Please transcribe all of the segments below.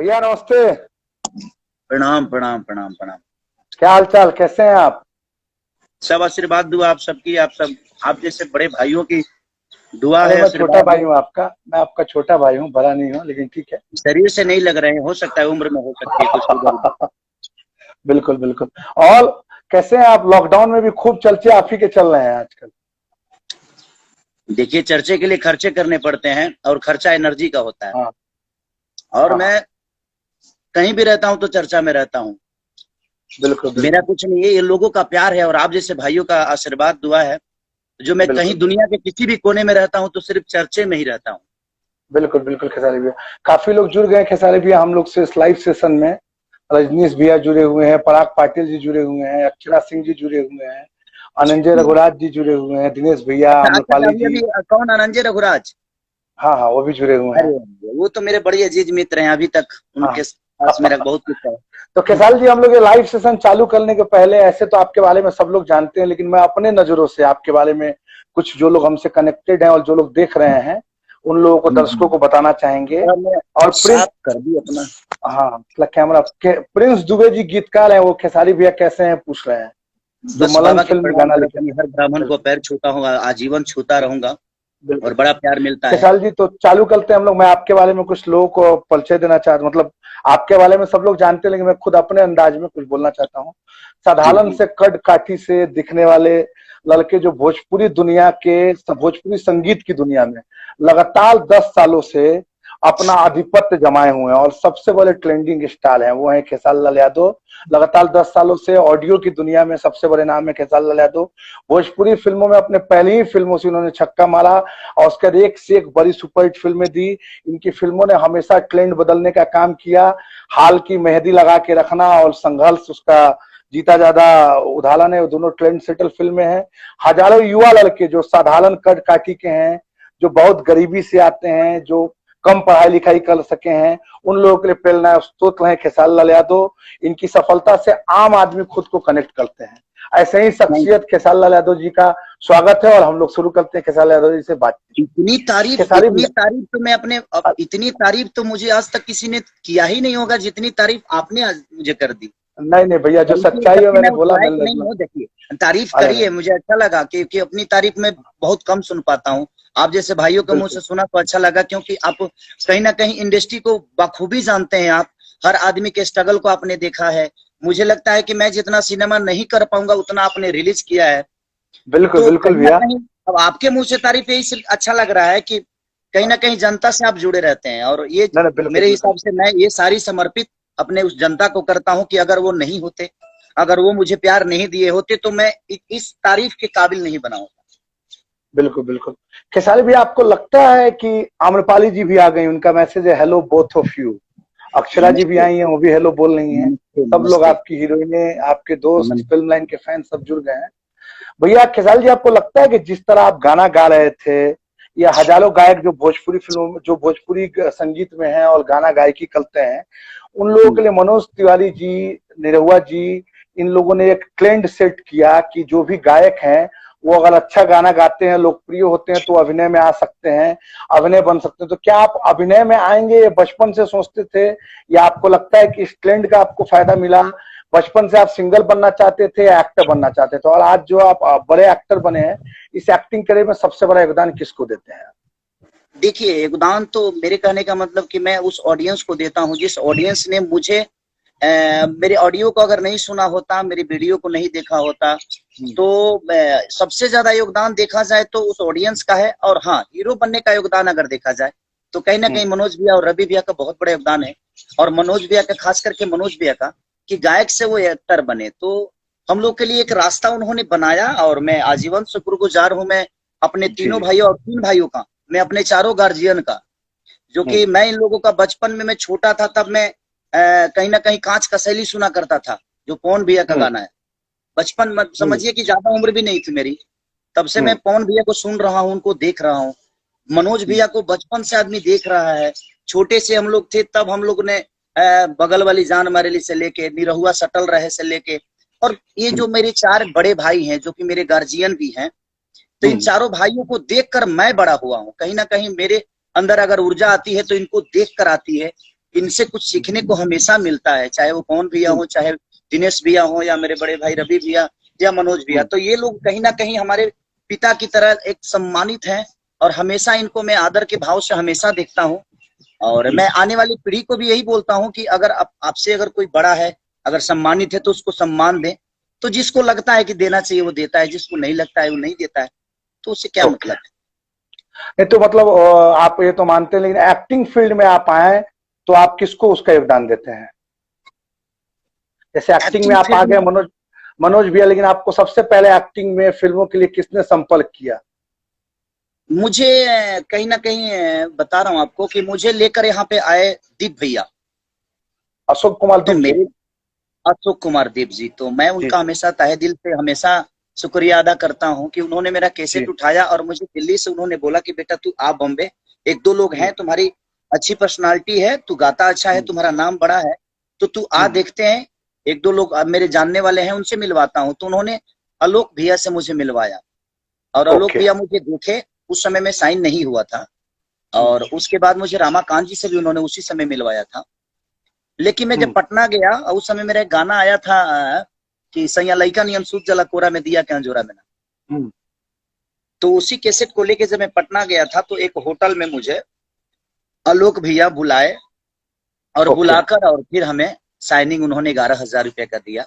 भैया नमस्ते। प्रणाम प्रणाम प्रणाम प्रणाम। क्या हाल चाल, कैसे हैं आप? सब आशीर्वाद दुआ आप सबकी, आप सब आप जैसे बड़े भाइयों की दुआ अरे है, मैं छोटा आशीर्वाद भाई है। हूँ आपका, मैं आपका छोटा भाई हूँ, बड़ा नहीं हूँ, लेकिन ठीक है। शरीर से नहीं लग रहे हैं, हो सकता है उम्र में हो सकती है कुछ इधर उधर। बिल्कुल बिल्कुल। और कैसे हैं आप? लॉकडाउन में भी खूब चर्चे आप ही के चल रहे हैं आजकल। देखिए, चर्चे के लिए खर्चे करने पड़ते हैं और खर्चा एनर्जी का होता है। हाँ और हाँ हाँ। मैं कहीं भी रहता हूँ तो चर्चा में रहता हूँ। बिल्कुल मेरा बिल्कुल कुछ नहीं है, ये लोगों का प्यार है और आप जैसे भाइयों का आशीर्वाद दुआ है। जो मैं कहीं बिल्कुल दुनिया के किसी भी कोने में रहता हूँ तो सिर्फ चर्चे में ही रहता हूँ। बिल्कुल बिल्कुल। खेसारी भैया, काफी लोग जुड़ गए हैं खेसारी भैया हम लोग से इस लाइव सेशन में। रजनीश भैया जुड़े हुए हैं, पराग पाटिल जी जुड़े हुए हैं, अक्षरा सिंह जी जुड़े हुए हैं, अनंजय रघुराज जी जुड़े हुए हैं, दिनेश भैया, अच्छा अच्छा अच्छा, अम्रपाली अभी जी। अभी कौन, अनंजय रघुराज? हाँ हाँ, वो भी जुड़े हुए हैं। अरे वो तो मेरे बड़े अजीज मित्र हैं, अभी तक हाँ। उनके पास मेरा बहुत कुछ है। तो खेसारी जी, हम लोग ये लाइव सेशन चालू करने के पहले, ऐसे तो आपके बारे में सब लोग जानते हैं, लेकिन मैं अपने नजरों से आपके बारे में कुछ, जो लोग हमसे कनेक्टेड हैं और जो लोग देख रहे हैं, उन लोगों को, दर्शकों को बताना चाहेंगे। थोड़ा मैं और प्रिंस, साफ कर दी अपना। हाँ मतलब कैमरा प्रिंस दुबे जी गीतकार हैं, वो खेसारी भैया कैसे हैं पूछ रहे हैं, जो बस मलंग बाबा के फिल्म में प्रणाम गाना करो, लिखे कहीं थे। हर ब्राह्मण को बिल्कुल पैर छूता हूँ, आजीवन छूता रहूंगा बिल्कुल और बड़ा बिल्कुल। प्यार मिलता है। खेसारी जी, तो चालू करते हैं हम लोग। मैं आपके बारे में कुछ लोगों को परिचय देना चाहता हूँ, मतलब आपके बारे में सब लोग जानते हैं, लेकिन मैं खुद अपने अंदाज में कुछ बोलना चाहता हूँ। जी साधारण जी। से कद काठी से दिखने वाले लड़के, जो भोजपुरी दुनिया के, भोजपुरी संगीत की दुनिया में लगातार 10 सालों से अपना आधिपत्य जमाए हुए हैं और सबसे बड़े ट्रेंडिंग स्टार हैं, वो है खेसारी लाल यादव। लगातार 10 सालों से ऑडियो की दुनिया में सबसे बड़े नाम है खेसारी लाल यादव। भोजपुरी फिल्मों में अपने पहली ही फिल्मों से उन्होंने छक्का मारा और उसके बाद एक से एक बड़ी सुपरहिट फिल्में दी। इनकी फिल्मों ने हमेशा ट्रेंड बदलने का काम किया। हाल की मेहंदी लगा के रखना और संघर्ष, उसका जीता ज्यादा उदाहरण है। वो दोनों ट्रेंड सेटल फिल्में हैं। हजारों युवा लड़के जो साधारण कद काठी के हैं, जो बहुत गरीबी से आते हैं, जो कम पढ़ाई लिखाई कर सके हैं, उन लोगों के लिए प्रेरणा स्रोत है खेसारी लाल यादव। इनकी सफलता से आम आदमी खुद को कनेक्ट करते हैं। ऐसे ही नहीं, शख्सियत खेसारी लाल यादव जी का स्वागत है और हम लोग शुरू करते हैं खेसारी लाल यादव जी से बातचीत। खेसारी इतनी तारीफ तो मैं अपने इतनी तारीफ तो मुझे आज तक किसी ने किया ही नहीं होगा जितनी तारीफ आपने आज मुझे कर दी। नहीं नहीं भैया, जो बल्कि सच्चाई है जबकि मैं मैंने उस बोला, लायक नहीं मैंने। हूँ, देखिए तारीफ अरे करी है, नहीं, मुझे अच्छा लगा कि अपनी तारीफ में बहुत कम सुन पाता हूँ। आप जैसे भाइयों के मुंह बिल्कुल से सुना तो अच्छा लगा, क्योंकि आप कहीं ना कहीं इंडस्ट्री को बखूबी जानते हैं। आप हर आदमी के स्ट्रगल को आपने देखा है। मुझे लगता है कि मैं जितना सिनेमा नहीं कर पाऊंगा उतना आपने रिलीज किया है। बिल्कुल तो बिल्कुल कहीं ना भैया। कहीं अब आपके मुंह से तारीफ यही अच्छा लग रहा है कि कहीं ना कहीं जनता से आप जुड़े रहते हैं, और ये नहीं नहीं, बिल्कुल मेरे बिल्कुल। हिसाब से मैं ये सारी समर्पित अपने उस जनता को करता हूं कि अगर वो नहीं होते, अगर वो मुझे प्यार नहीं दिए होते तो मैं इस तारीफ के काबिल नहीं बना होता। बिल्कुल बिल्कुल। खेसारी भैया, आपको लगता है कि आम्रपाली जी भी आ गई? उनका मैसेज है, hello both of you. Akshara ji भी नमस्ते आई हैं, वो भी हेलो बोल रही हैं। नमस्ते सब लोग, नमस्ते। आपकी हीरोइनें, आपके दोस्त, नम- फिल्म लाइन के फैन सब जुड़ गए हैं। भैया खेसारी जी, आपको लगता है कि जिस तरह आप गाना गा रहे थे, या हजारों गायक जो भोजपुरी फिल्मों में, जो भोजपुरी संगीत में हैं और गाना गायकी करते हैं, उन लोगों के लिए मनोज तिवारी जी, निरहुआ जी, इन लोगों ने एक ट्रेंड सेट किया कि जो भी गायक हैं, वो अगर अच्छा गाना गाते हैं, लोकप्रिय होते हैं, तो अभिनय में आ सकते हैं, अभिनय बन सकते हैं। तो क्या आप अभिनय में आएंगे, ये बचपन से सोचते थे, या आपको लगता है कि इस ट्रेंड का आपको फायदा मिला? बचपन से आप सिंगर बनना चाहते थे या एक्टर बनना चाहते थे, और आज जो आप बड़े एक्टर बने हैं, इस एक्टिंग करियर में सबसे बड़ा योगदान किसको देते हैं? देखिए, योगदान तो मेरे कहने का मतलब कि मैं उस ऑडियंस को देता हूँ जिस ऑडियंस ने मुझे मेरे ऑडियो को अगर नहीं सुना होता, मेरी वीडियो को नहीं देखा होता, तो सबसे ज्यादा योगदान देखा जाए तो उस ऑडियंस का है। और हाँ, हीरो बनने का योगदान अगर देखा जाए तो कहीं ना कहीं मनोज भैया और रवि भैया का बहुत बड़ा योगदान है। और मनोज भैया का, खास करके मनोज भैया का, कि गायक से वो एक्टर बने, तो हम लोग के लिए एक रास्ता उन्होंने बनाया। और मैं आजीवन शुक्रगुजार हूँ, मैं अपने जी तीनों जी। भाइयों और 3 भाइयों का, मैं अपने चारों गार्जियन का, जो कि मैं इन लोगों का बचपन में, मैं छोटा था तब मैं कहीं ना कहीं कांच का शैली सुना करता था, जो पवन भैया का गाना है। बचपन में समझिए कि ज्यादा उम्र भी नहीं थी मेरी, तब से मैं पवन भैया को सुन रहा हूँ, उनको देख रहा हूँ। मनोज भैया को बचपन से आदमी देख रहा है। छोटे से हम लोग थे तब हम लोग ने बगल वाली जान मारेली से लेके, निरहुआ सटल रहे से लेके, और ये जो मेरे 4 बड़े भाई हैं जो कि मेरे गार्जियन भी हैं, तो इन चारों भाइयों को देखकर मैं बड़ा हुआ हूँ। कहीं ना कहीं मेरे अंदर अगर ऊर्जा आती है तो इनको देख कर आती है। इनसे कुछ सीखने को हमेशा मिलता है, चाहे वो पवन भैया हो, चाहे दिनेश भैया हो, या मेरे बड़े भाई रवि भैया या मनोज भैया। तो ये लोग कहीं ना कहीं हमारे पिता की तरह एक सम्मानित हैं, और हमेशा इनको मैं आदर के भाव से हमेशा देखता हूँ। और मैं आने वाली पीढ़ी को भी यही बोलता हूँ कि अगर आपसे अगर कोई बड़ा है, अगर सम्मानित है, तो उसको सम्मान दें। तो जिसको लगता है कि देना चाहिए वो देता है, जिसको नहीं लगता है वो नहीं देता है, तो उससे क्या मतलब है। नहीं तो मतलब आप ये तो मानते हैं, लेकिन एक्टिंग फील्ड में आप आए तो आप किसको उसका योगदान देते हैं? जैसे एक्टिंग में आप आ गए मनोज भैया, लेकिन आपको सबसे पहले एक्टिंग में फिल्मों के लिए किसने संपर्क किया? मुझे कहीं ना कहीं बता रहा हूँ आपको कि मुझे लेकर यहाँ पे आए दीप भैया, अशोक कुमार तो दीप जी। मेरे अशोक कुमार दीप जी, तो मैं उनका हमेशा तहे दिल से हमेशा शुक्रिया अदा करता हूँ कि उन्होंने मेरा कैसेट उठाया और मुझे दिल्ली से उन्होंने बोला कि बेटा तू आ बॉम्बे, एक दो लोग हैं, तुम्हारी अच्छी पर्सनालिटी है, तू गाता अच्छा है, तुम्हारा नाम बड़ा है, तो तू आ, देखते हैं, एक दो लोग मेरे जानने वाले हैं उनसे मिलवाता हूँ। तो उन्होंने आलोक भैया से मुझे मिलवाया, और आलोक भैया मुझे देखे, उस समय में साइन नहीं हुआ था, और उसके बाद मुझे रामाकांत जी से भी उन्होंने उसी समय मिलवाया था। लेकिन मैं जब पटना गया, उस समय मेरा एक गाना आया था कि सैया लइका नियम सूत जला कोरा में दिया क्या जोरा में ना, तो उसी कैसेट को लेके जब मैं पटना गया था, तो एक होटल में मुझे आलोक भैया बुलाए, और बुलाकर और फिर हमें साइनिंग उन्होंने 11,000 रुपये का दिया,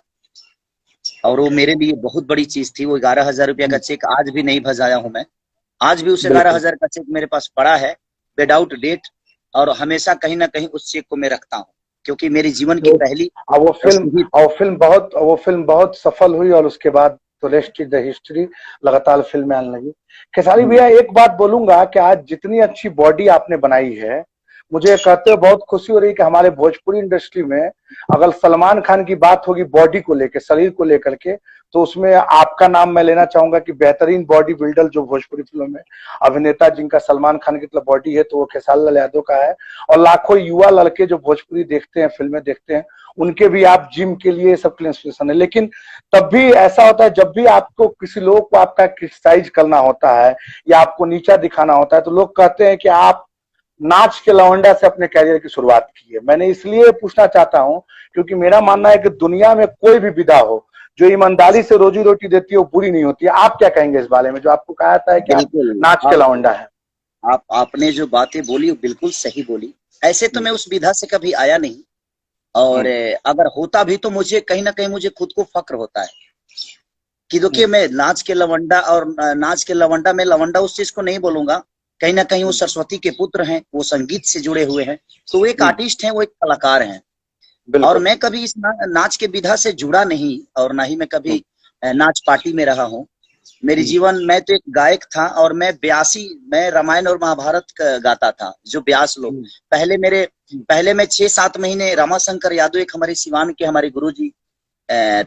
और वो मेरे लिए बहुत बड़ी चीज थी। वो 11,000 रुपये का चेक आज भी नहीं भजाया हूँ मैं, आज भी उस 11,000 का चेक मेरे पास पड़ा है विदाउट डेट, और हमेशा कहीं ना कहीं उस चेक को मैं रखता हूँ, क्योंकि मेरे जीवन की पहली वो फिल्म बहुत सफल हुई, और उसके बाद तो रेस्ट इज द हिस्ट्री, लगातार फिल्में आने लगी। खेसारी भैया, एक बात बोलूंगा कि आज जितनी अच्छी बॉडी आपने बनाई है, मुझे कहते हुए बहुत खुशी हो रही है कि हमारे भोजपुरी इंडस्ट्री में अगर सलमान खान की बात होगी बॉडी को लेकर, शरीर को लेकर के, तो उसमें आपका नाम मैं लेना चाहूंगा कि बेहतरीन बॉडी बिल्डर जो भोजपुरी फिल्म में अभिनेता जिनका सलमान खान की तरह बॉडी है, तो वो खेसारी लाल यादव का है। और लाखों युवा लड़के जो भोजपुरी देखते हैं, फिल्में देखते हैं, उनके भी आप जिम के लिए सब के लिए इंस्पिरेशन है। लेकिन तब भी ऐसा होता है, जब भी आपको किसी लोग को आपका क्रिटिसाइज करना होता है या आपको नीचा दिखाना होता है, तो लोग कहते हैं कि आप नाच के लवंडा से अपने कैरियर की शुरुआत की है। मैंने इसलिए पूछना चाहता हूं क्योंकि मेरा मानना है कि दुनिया में कोई भी विधा हो जो ईमानदारी से रोजी रोटी देती है वो बुरी नहीं होती है। आप क्या कहेंगे इस बारे में, जो आपको कहा था है कि आप नाच के लवंडा है? आपने जो बातें बोली वो बिल्कुल सही बोली। ऐसे तो मैं उस विधा से कभी आया नहीं, और अगर होता भी तो मुझे कहीं ना कहीं मुझे खुद को फक्र होता है कि देखिए मैं नाच के लवंडा, और नाच के लवंडा में लवंडा उस चीज को नहीं बोलूंगा, कहीं ना कहीं वो सरस्वती के पुत्र हैं, वो संगीत से जुड़े हुए हैं, तो वो एक आर्टिस्ट हैं, वो एक कलाकार हैं। और मैं कभी इस नाच के विधा से जुड़ा नहीं, और ना ही मैं कभी नाच पार्टी में रहा हूँ। मेरे जीवन में तो एक गायक था, और मैं रामायण और महाभारत गाता था, जो व्यास लोग पहले मैं 6-7 महीने रामाशंकर यादव, एक हमारे सिवान के हमारे गुरुजी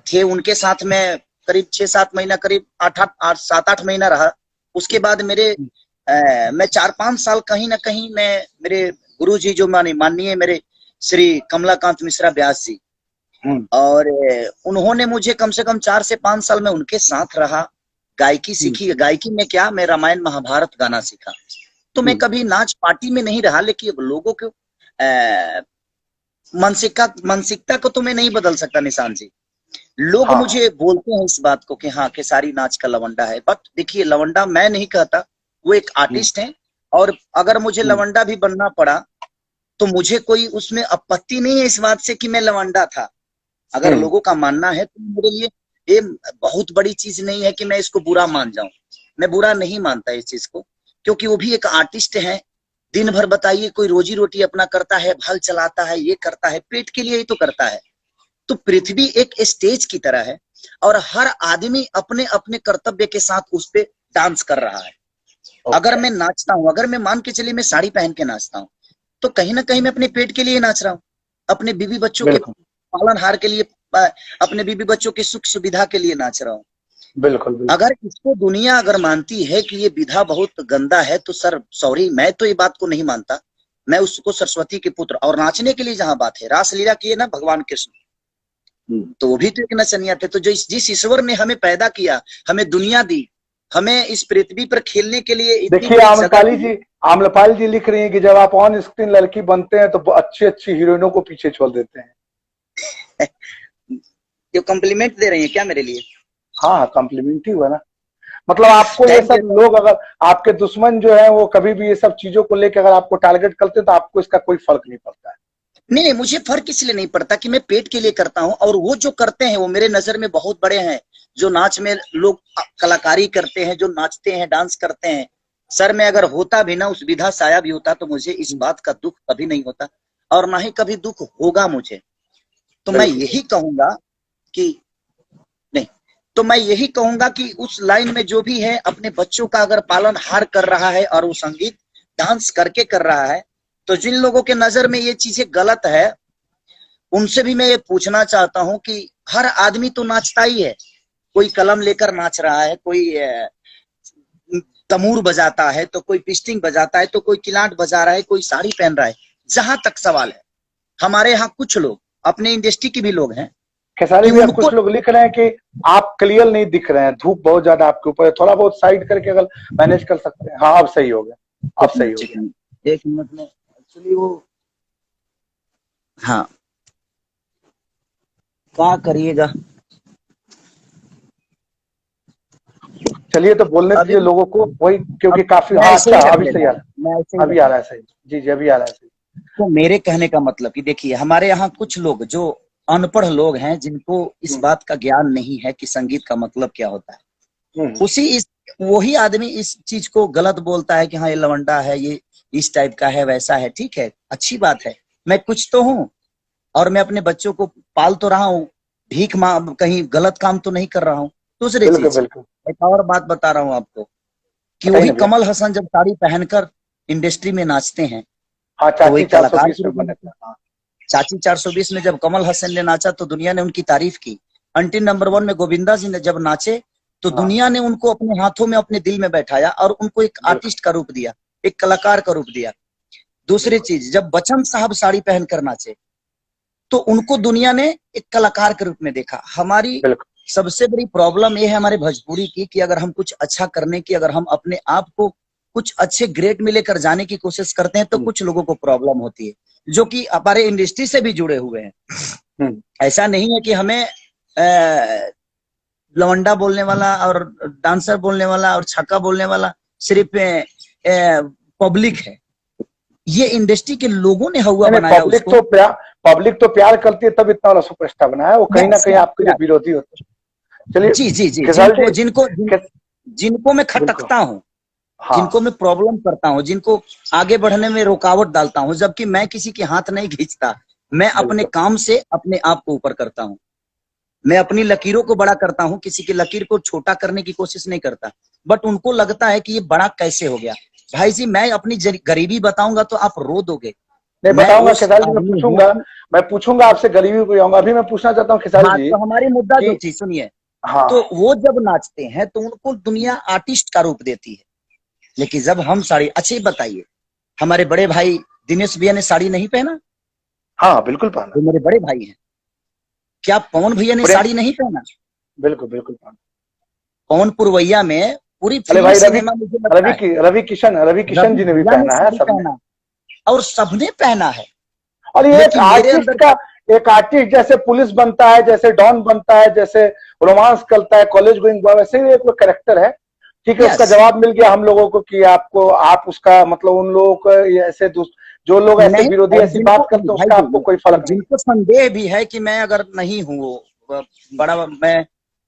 थे, उनके साथ में करीब 6-7 महीना, करीब 7-8 महीना रहा। उसके बाद मैं 4-5 साल कहीं ना कहीं मेरे गुरुजी जो माननीय मेरे श्री कमलाकांत मिश्रा व्यास जी, और उन्होंने मुझे कम से कम 4 से 5 साल में उनके साथ रहा, गायकी सीखी। गायकी में क्या, मैं रामायण महाभारत गाना सीखा। तो मैं कभी नाच पार्टी में नहीं रहा, लेकिन लोगों को मानसिकता को तो मैं नहीं बदल सकता निशान जी। लोग मुझे बोलते हैं इस बात को कि हाँ खेसारी नाच का लवंडा है, बट देखिए लवंडा मैं नहीं कहता, वो एक आर्टिस्ट है, और अगर मुझे लवंडा भी बनना पड़ा तो मुझे कोई उसमें आपत्ति नहीं है इस बात से कि मैं लवंडा था। अगर लोगों का मानना है तो मेरे लिए ये बहुत बड़ी चीज नहीं है कि मैं इसको बुरा मान जाऊं। मैं बुरा नहीं मानता इस चीज को, क्योंकि वो भी एक आर्टिस्ट है। दिन भर बताइए कोई रोजी रोटी अपना करता है, हल चलाता है, ये करता है, पेट के लिए ही तो करता है। तो पृथ्वी एक स्टेज की तरह है, और हर आदमी अपने अपने कर्तव्य के साथ उस पे डांस कर रहा है। अगर मैं नाचता हूँ, अगर मैं मान के चलिए मैं साड़ी पहन के नाचता हूँ, तो कहीं ना कहीं मैं अपने पेट के लिए नाच रहा हूँ, अपने बीवी बच्चों के पालनहार के लिए, अपने बीवी बच्चों की सुख सुविधा के लिए नाच रहा हूँ। बिल्कुल। अगर इसको दुनिया अगर मानती है कि ये विधा बहुत गंदा है, तो सर सॉरी, मैं तो ये बात को नहीं मानता। मैं उसको सरस्वती के पुत्र, और नाचने के लिए जहां बात है, रासलीला किए ना भगवान कृष्ण, तो वो भी तो एक नचनिया थे। तो जो जिस ईश्वर ने हमें पैदा किया, हमें दुनिया दी, हमें इस पृथ्वी पर खेलने के लिए, देखिए आम्रपाली जी लिख रही हैं कि जब आप ऑन स्क्रीन लड़की बनते हैं तो अच्छी अच्छी हीरोइनों को पीछे छोड़ देते हैं। ये कॉम्प्लीमेंट दे रही है क्या मेरे लिए? हाँ, कॉम्प्लीमेंट ही हुआ ना। मतलब आपको ये थैंक सब यू। लोग, अगर आपके दुश्मन जो है वो कभी भी ये सब चीजों को लेकर अगर आपको टारगेट करते हैं तो आपको इसका कोई फर्क नहीं पड़ता है। नहीं, मुझे फर्क इसलिए नहीं पड़ता कि मैं पेट के लिए करता हूं, और वो जो करते हैं वो मेरे नजर में बहुत बड़े हैं। जो नाच में लोग कलाकारी करते हैं, जो नाचते हैं, डांस करते हैं, सर मैं अगर होता भी ना, उस विधा साया भी होता, तो मुझे इस बात का दुख कभी नहीं होता, और ना ही कभी दुख होगा मुझे। तो मैं बिल्कुल यही कहूंगा कि नहीं, तो मैं यही कहूंगा कि उस लाइन में जो भी है अपने बच्चों का अगर पालन हार कर रहा है और वो संगीत डांस करके कर रहा है, तो जिन लोगों के नजर में ये चीजें गलत है, उनसे भी मैं ये पूछना चाहता हूं कि हर आदमी तो नाचता ही है। कोई कलम लेकर नाच रहा है, कोई तमूर बजाता है, तो कोई पिस्टिंग बजाता है, तो कोई किलाट बजा रहा है, कोई साड़ी पहन रहा है। जहां तक सवाल है, हमारे यहाँ कुछ लोग, अपने इंडस्ट्री के भी लोग हैं खेसारी कि भैया, उनको कुछ लोग लिख रहे हैं कि आप क्लियर नहीं दिख रहे हैं, धूप बहुत ज्यादा आपके ऊपर है, थोड़ा बहुत साइड करके अगर मैनेज कर सकते हैं। हाँ, अब सही हो गया, अब सही हो गया। एक मिनट में एक्चुअली वो, हाँ, क्या करिएगा। चलिए, तो बोलने अभी दीजिए लोगों को वही, क्योंकि काफी, मैं हाँ ऐसे अच्छा, ही रख अभी सही लेता आ हूँ, रहा मैं ऐसे है, ही अभी रख आ रहा है लेता सही। जी जी, अभी आ रहा है सही। हूँ। तो मेरे कहने का मतलब कि देखिए, हमारे यहाँ कुछ लोग जो अनपढ़ लोग हैं, जिनको इस बात का ज्ञान नहीं है कि संगीत का मतलब क्या होता है, वही आदमी इस चीज को गलत बोलता है कि हाँ ये लवंडा है, ये इस टाइप का है, वैसा है। ठीक है, अच्छी बात है, मैं कुछ तो हूँ, और मैं अपने बच्चों को पाल तो रहा हूँ, कहीं गलत काम तो नहीं कर रहा हूँ। दूसरी बिल्कुल चीज, बिल्कुल, एक और बात बता रहा हूँ आपको कि बताइए वही ना भैया। कमल हसन जब साड़ी पहनकर इंडस्ट्री में नाचते हैं, हाँ, तो वही चाची कलाकार 420 के में रूप में बने नाचते थे। हैं। हाँ, चाची 420 में जब कमल हसन ने नाचा तो दुनिया ने उनकी तारीफ की। अंटी नंबर 1 में गोविंदा जी ने जब नाचे तो हाँ, दुनिया ने उनको अपने हाथों में अपने दिल में बैठाया और उनको एक बिल्कुल आर्टिस्ट का रूप दिया, एक कलाकार का रूप दिया। दूसरी बिल्कुल चीज, जब बच्चन साहब साड़ी पहनकर नाचे तो उनको दुनिया ने एक कलाकार के रूप में देखा। हमारी बिल्कुल। सबसे बड़ी प्रॉब्लम ये है हमारे भोजपुरी की कि अगर हम कुछ अच्छा करने की, अगर हम अपने आप को कुछ अच्छे ग्रेड में लेकर जाने की कोशिश करते हैं, तो कुछ लोगों को प्रॉब्लम होती है, जो कि हमारे इंडस्ट्री से भी जुड़े हुए हैं। ऐसा नहीं है कि हमें लवंडा बोलने वाला और डांसर बोलने वाला और छक्का बोलने वाला सिर्फ पब्लिक है। ये इंडस्ट्री के लोगों ने हवा नहीं, बनाया उसको। पब्लिक तो प्यार करती है, तब इतना बड़ा सुपरस्टार बना है। वो कहीं ना यस कहीं यस आपके लिए यस, विरोधी होते हैं। चलिए जी जी जी, खेसारी जिनको जी, जिनको खेस, जिनको मैं बिल्कुल, खटकता हूँ, हाँ, जिनको मैं प्रॉब्लम करता हूँ, जिनको आगे बढ़ने में रुकावट डालता हूँ, जबकि मैं किसी के हाथ नहीं खींचता। मैं अपने बिल्कुल। काम से अपने आप को ऊपर करता हूँ, मैं अपनी लकीरों को बड़ा करता हूँ, किसी की लकीर को छोटा करने की कोशिश नहीं करता। बट उनको लगता है कि ये बड़ा कैसे हो गया। भाई जी, मैं अपनी गरीबी बताऊंगा तो आप रो दोगे। नहीं मैं बताऊंगा उस खेसारी जी, आदमी हूँ कि, मैं पूछूंगा आपसे, गरीबी को आऊंगा। अभी मैं पूछना चाहता हूँ खेसारी हाँ, जी तो हमारी मुद्दा जो कि, थी सुनिए, हाँ, तो वो जब नाचते हैं तो उनको दुनिया आर्टिस्ट का रूप देती है। लेकिन जब हम साड़ी, अच्छा ही बताइए, हमारे बड़े भाई दिनेश भैया ने साड़ी नहीं पहना? हाँ, बिल्कुल पहना। वो मेरे बड़े भाई हैं। क्या पवन भैया ने प्रेम, साड़ी नहीं पहना? बिल्कुल बिल्कुल पहना। पवन पुरवैया में पूरी अरे फिल्म भाई, सिनेमा मुझे लगता है रवि किशन रवि जी ने भी भैया ने पहना है, साड़ी सबने। पहना, और सबने पहना है। और ये लेकिन मेरे अंदर, एक आर्टिस्ट जैसे पुलिस बनता है, जैसे डॉन बनता है, जैसे रोमांस करता है, कॉलेज गोइंग बॉय, वैसे ही एक कैरेक्टर है। ठीक है, उसका यस, जवाब मिल गया हम लोगों को कि आपको, आप उसका मतलब, उन लोगों को ये ऐसे जो लोग ऐसे नहीं, विरोधी और ऐसी जिनको, बात करते हैं, भाई उसका आपको जी, कोई और फर्क नहीं। जिनको संदेह भी है कि मैं अगर नहीं हूँ वो बड़ा, मैं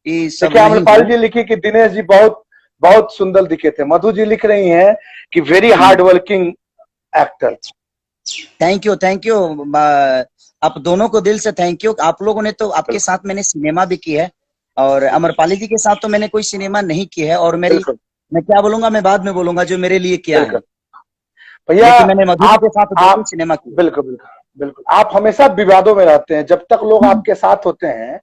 ये सब देखिए, नहीं आम्रपाल हूँ। जी लिखी कि दिनेश जी बहुत बहुत सुंदर दिखे थे। मधु जी लिख रही हैं कि very hard working actor. Thank you, thank you. आप दोनों को दिल से थैंक यू। आप लोगों ने तो, आपके बिल्कुल साथ मैंने सिनेमा भी की है, और अमरपाली जी के साथ तो मैंने कोई सिनेमा नहीं की है। और मेरी, बिल्कुल मैं क्या बोलूंगा, मैं बाद में बोलूंगा जो मेरे लिए किया है। बिल्कुल भैया। लेकिन मैंने मधु जी के साथ दो तीन आप सिनेमा किए। बिल्कुल बिल्कुल बिल्कुल, आप हमेशा विवादों में रहते हैं। जब तक लोग आपके साथ होते हैं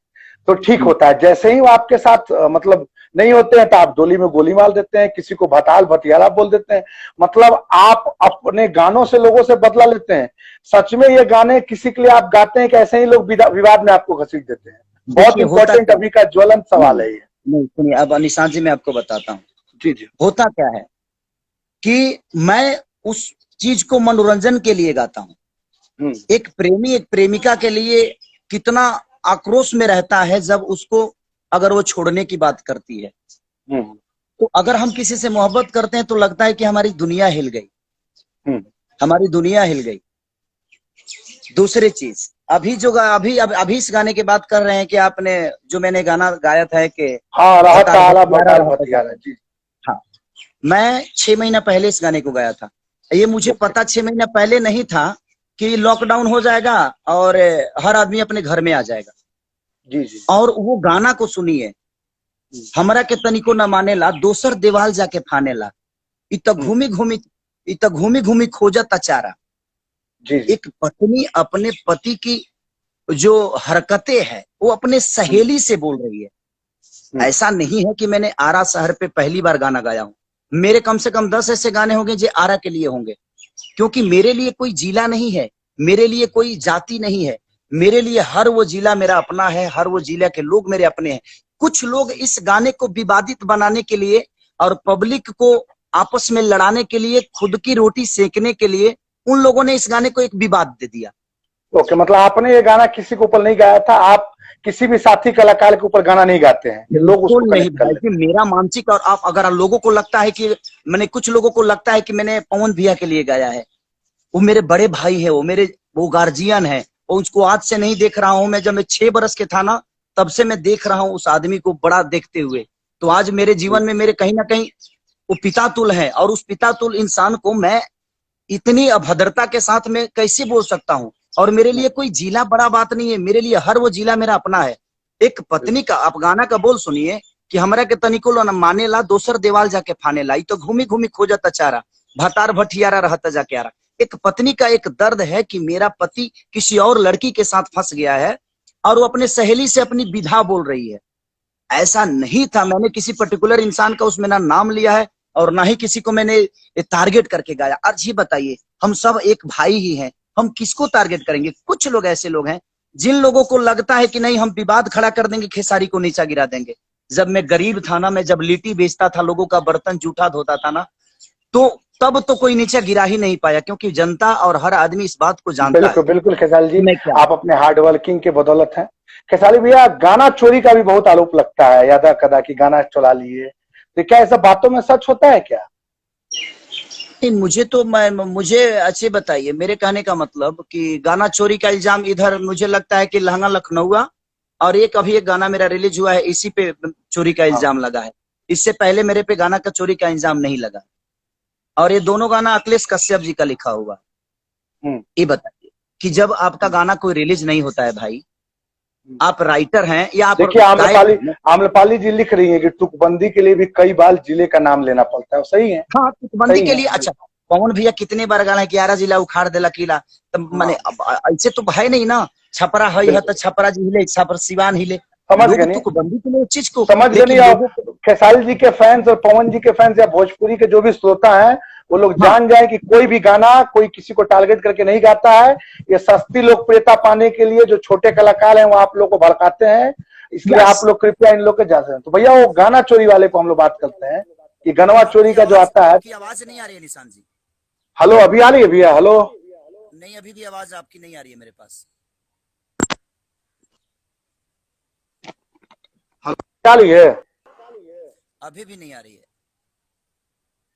तो ठीक होता है, जैसे ही वो आपके साथ मतलब नहीं होते हैं तो आप डोली में गोली मार देते हैं, किसी को भटाल भटियाला बोल देते हैं। मतलब आप अपने गानों से लोगों से बदला लेते हैं। सच में ये गाने किसी के लिए आप गाते हैं कि ऐसे ही लोग विवाद में आपको घसीट देते हैं? बहुत देखिए होता इंपॉर्टेंट क्या अभी का ज्वलंत है, सवाल है ये। नहीं सुनिए, अब निशांत जी मैं आपको बताता हूँ। जी जी, होता क्या है कि मैं उस चीज को मनोरंजन के लिए गाता हूँ। एक प्रेमी एक प्रेमिका के लिए कितना आक्रोश में रहता है जब उसको अगर वो छोड़ने की बात करती है। तो अगर हम किसी से मोहब्बत करते हैं तो लगता है कि हमारी दुनिया हिल गई, हमारी दुनिया हिल गई। दूसरी चीज, अभी इस गाने की बात कर रहे हैं कि आपने जो मैंने गाना गाया था कि हाँ, राहत आला भतार भतियारा जी। हाँ, मैं 6 महीना पहले इस गाने को गाया था। ये मुझे पता 6 महीना पहले नहीं था कि लॉकडाउन हो जाएगा और हर आदमी अपने घर में आ जाएगा। जी जी। और वो गाना को सुनिए, हमरा के तनिको न मानेला दोसर देवाल जाके फानेला, इत घूमी घूमी खोजत चारा। जी जी। एक पत्नी अपने पति की जो हरकतें है वो अपने सहेली से बोल रही है। ऐसा नहीं है कि मैंने आरा शहर पे पहली बार गाना गाया हूँ। मेरे कम से कम 10 ऐसे गाने होंगे जो आरा के लिए होंगे, क्योंकि मेरे लिए कोई जिला नहीं है, मेरे लिए कोई जाति नहीं है, मेरे लिए हर वो जिला मेरा अपना है, हर वो जिला के लोग मेरे अपने हैं। कुछ लोग इस गाने को विवादित बनाने के लिए और पब्लिक को आपस में लड़ाने के लिए, खुद की रोटी सेकने के लिए, उन लोगों ने इस गाने को एक विवाद दे दिया। ओके, मतलब आपने ये गाना किसी के ऊपर नहीं गाया था, आप किसी भी साथी कलाकार के ऊपर गाना नहीं गाते हैं, ये लोग उसको नहीं कनेक्ट कर भाई, लेते हैं। मेरा मानसिक, और आप अगर लोगों को लगता है कि मैंने, कुछ लोगों को लगता है कि मैंने पवन भैया के लिए गाया है, वो मेरे बड़े भाई है, वो गार्जियन है, और उसको आज से नहीं देख रहा हूं मैं, जब मैं 6 बरस के था ना तब से मैं देख रहा हूं उस आदमी को बड़ा देखते हुए। तो आज मेरे जीवन में मेरे कहीं ना कहीं वो पिता तुल है, और उस पिता तुल इंसान को मैं इतनी अभद्रता के साथ में कैसे बोल सकता हूँ। और मेरे लिए कोई जिला बड़ा बात नहीं है, मेरे लिए हर वो जिला मेरा अपना है। एक पत्नी का, आप गाना का बोल सुनिए कि हमरा के तनिको न मानेला दोसर देवाल जाके फानेला, तो घूमी घूमी खोजत चारा, भतार भटियारा रहता जाके आरा। एक पत्नी का एक दर्द है कि मेरा पति किसी और लड़की के साथ फंस गया है और वो अपने सहेली से अपनी विधा बोल रही है। ऐसा नहीं था, मैंने किसी पर्टिकुलर इंसान का उसमें ना नाम लिया है और ना ही किसी को मैंने टारगेट करके गाया। आज ये बताइए, हम सब एक भाई ही हैं, हम किसको टारगेट करेंगे? कुछ लोग ऐसे लोग हैं जिन लोगों को लगता है कि नहीं हम विवाद खड़ा कर देंगे, खेसारी को नीचा गिरा देंगे। जब मैं गरीब था ना, मैं जब लिट्टी बेचता था, लोगों का बर्तन जूठा धोता था ना, तो तब तो कोई नीचा गिरा ही नहीं पाया, क्योंकि जनता और हर आदमी इस बात को जानता बिल्कुल है। बिल्कुल खेसारी जी, मैं क्या, आप अपने हार्ड वर्किंग के बदौलत हैं। खेसारी भैया, गाना चोरी का भी बहुत आरोप लगता है, यादा कदा की गाना चुरा लिए, तो क्या ऐसा बातों में सच होता है क्या? नहीं, मुझे अच्छे बताइए, मेरे कहने का मतलब कि गाना चोरी का इल्जाम इधर मुझे लगता है कि लहंगा लखनऊआ, और एक गाना मेरा रिलीज हुआ है, इसी पे चोरी का हाँ। इल्जाम लगा है। इससे पहले मेरे पे गाना का चोरी का इल्जाम नहीं लगा, और ये दोनों गाना अखिलेश कश्यप जी का लिखा हुआ। ये बताइए कि जब आपका गाना कोई रिलीज नहीं होता है भाई, आप राइटर हैं या आप देखिए, गायक हैं? आम्रपाली जी लिख रही है कि तुकबंदी के लिए भी कई बार जिले का नाम लेना पड़ता है, सही है? हाँ, तुकबंदी सही के है। लिए। अच्छा, पवन भैया कितने बार गाना है 11 जिला उखाड़ देला किला, तो माने ऐसे तो है नहीं ना, छपरा है तो छपरा जी हिले, छपर सिवान हिले, समझ लोग गए नहीं, तुकबंदी के लिए उस चीज को, समझ गए नहीं। लेकिन लोगों आप को, खेसारी जी के फैंस और पवन जी के फैंस या भोजपुरी के जो भी श्रोता हैं, वो लोग हाँ, जान जाए कि कोई भी गाना कोई किसी को टारगेट करके नहीं गाता है। ये सस्ती लोकप्रियता पाने के लिए जो छोटे कलाकार हैं वो आप लोग को भड़काते हैं, इसलिए यस। आप लोग कृपया इन लोग के जा सकते। तो भैया, वो गाना चोरी वाले को हम लोग बात करते हैं कि गनवा चोरी का जो आता है। आपकी आवाज नहीं आ रही है निशान जी। हेलो, अभी आ रही है भैया? हेलो, नहीं, अभी भी आवाज आपकी नहीं आ रही है मेरे पास। आ रही है? अभी भी नहीं आ रही है।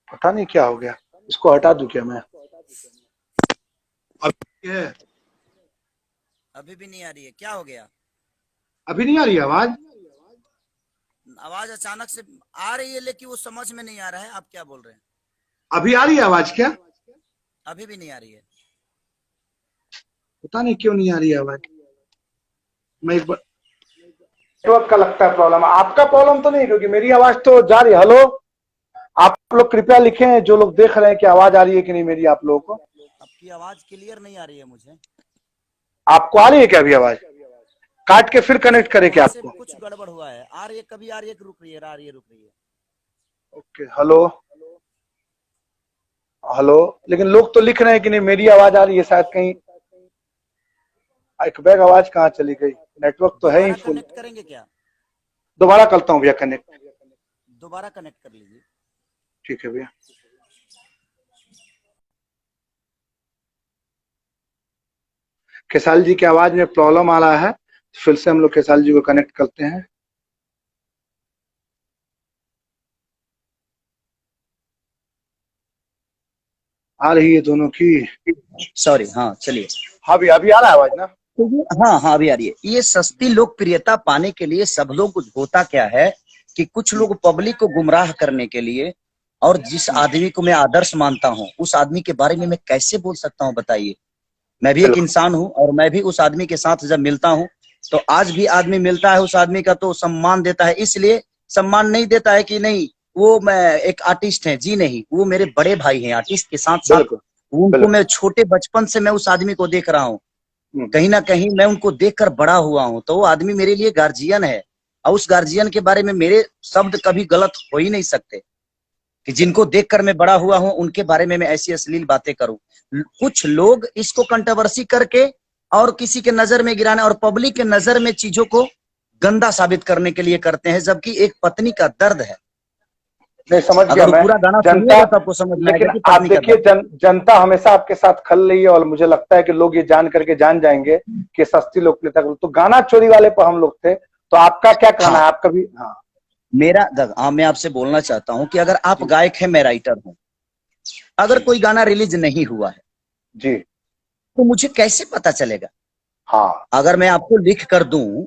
पता नहीं क्या हो गया, इसको हटा दूं क्या मैं? अभी है? अभी भी नहीं आ रही है, क्या हो गया? अभी नहीं आ रही आवाज? आवाज अचानक से आ रही है, लेकिन वो समझ में नहीं आ रहा है आप क्या बोल रहे हैं। अभी आ रही है आवाज क्या? अभी भी नहीं आ रही है। पता नहीं क्यों नहीं आ रही है आवाज। मैं एक बार, नेटवर्क का लगता है प्रॉब्लम, आपका प्रॉब्लम तो नहीं, क्योंकि मेरी आवाज तो जा रही है। हेलो, आप लोग कृपया लिखें, जो लोग देख रहे हैं कि आवाज आ रही है कि नहीं मेरी आप लोगों को। आपकी आवाज क्लियर नहीं आ रही है मुझे। आपको आ रही है क्या अभी आवाज? काट के फिर कनेक्ट करें क्या आपको? कुछ गड़बड़ हुआ है, आ रही है, कभी आ रही है, रुक रही है, आ रही है, रुक रही है। ओके, हेलो हेलो, लेकिन लोग तो लिख रहे हैं कि नहीं मेरी आवाज आ रही है, शायद कहीं एक बैग आवाज कहाँ चली गई। नेटवर्क तो है ही फुल। कनेक्ट करेंगे क्या? दोबारा करता हूँ भैया कनेक्ट। दोबारा कनेक्ट कर लीजिए। ठीक है भैया। खेसारी जी की आवाज में प्रॉब्लम आ रहा है, फिर से हम लोग खेसारी जी को कनेक्ट करते हैं। आ रही है दोनों की। सॉरी, हाँ चलिए। हाँ भी अभी आ रहा है आवाज ना। हाँ हाँ, अभी आ रही है। ये सस्ती लोकप्रियता पाने के लिए सब लोग, होता क्या है कि कुछ लोग पब्लिक को गुमराह करने के लिए, और जिस आदमी को मैं आदर्श मानता हूँ उस आदमी के बारे में मैं कैसे बोल सकता हूँ बताइए। मैं भी एक बिल्कुल इंसान हूँ और मैं भी उस आदमी के साथ जब मिलता हूँ तो आज भी आदमी मिलता है उस आदमी का तो सम्मान देता है, इसलिए सम्मान नहीं देता है कि नहीं वो मैं एक आर्टिस्ट है, जी नहीं, वो मेरे बड़े भाई हैं आर्टिस्ट के साथ साथ। बिल्कुल उनको बिल्कुल। मैं छोटे बचपन से मैं उस आदमी को देख रहा हूँ, हम्म, कहीं ना कहीं मैं उनको देखकर बड़ा हुआ हूँ, तो वो आदमी मेरे लिए गार्जियन है। और उस गार्जियन के बारे में मेरे शब्द कभी गलत हो ही नहीं सकते कि जिनको देखकर मैं बड़ा हुआ हूं उनके बारे में मैं ऐसी अश्लील बातें करूं। कुछ लोग इसको कंट्रोवर्सी करके और किसी के नजर में गिराने और पब्लिक के नजर में चीजों को गंदा साबित करने के लिए करते हैं, जबकि एक पत्नी का दर्द है। नहीं समझ गया अगर वो मैं। पूरा गाना जनता, सुनिएगा तो आपको समझ में लेकिन आएगा कि आप पत्नी का देखिए दर्द। जनता हमेशा आपके साथ खल रही है, और मुझे लगता है कि लोग ये जान करके जान जाएंगे कि सस्ती लोकप्रियता। तो गाना चोरी वाले पर हम लोग थे, तो आपका क्या कहना हाँ, है? आप कभी, हाँ मैं आपसे बोलना चाहता हूं कि अगर आप जी गायक हैं, मैं राइटर हूं, अगर जी कोई गाना रिलीज नहीं हुआ है जी तो मुझे कैसे पता चलेगा? हाँ अगर मैं आपको लिख कर दूं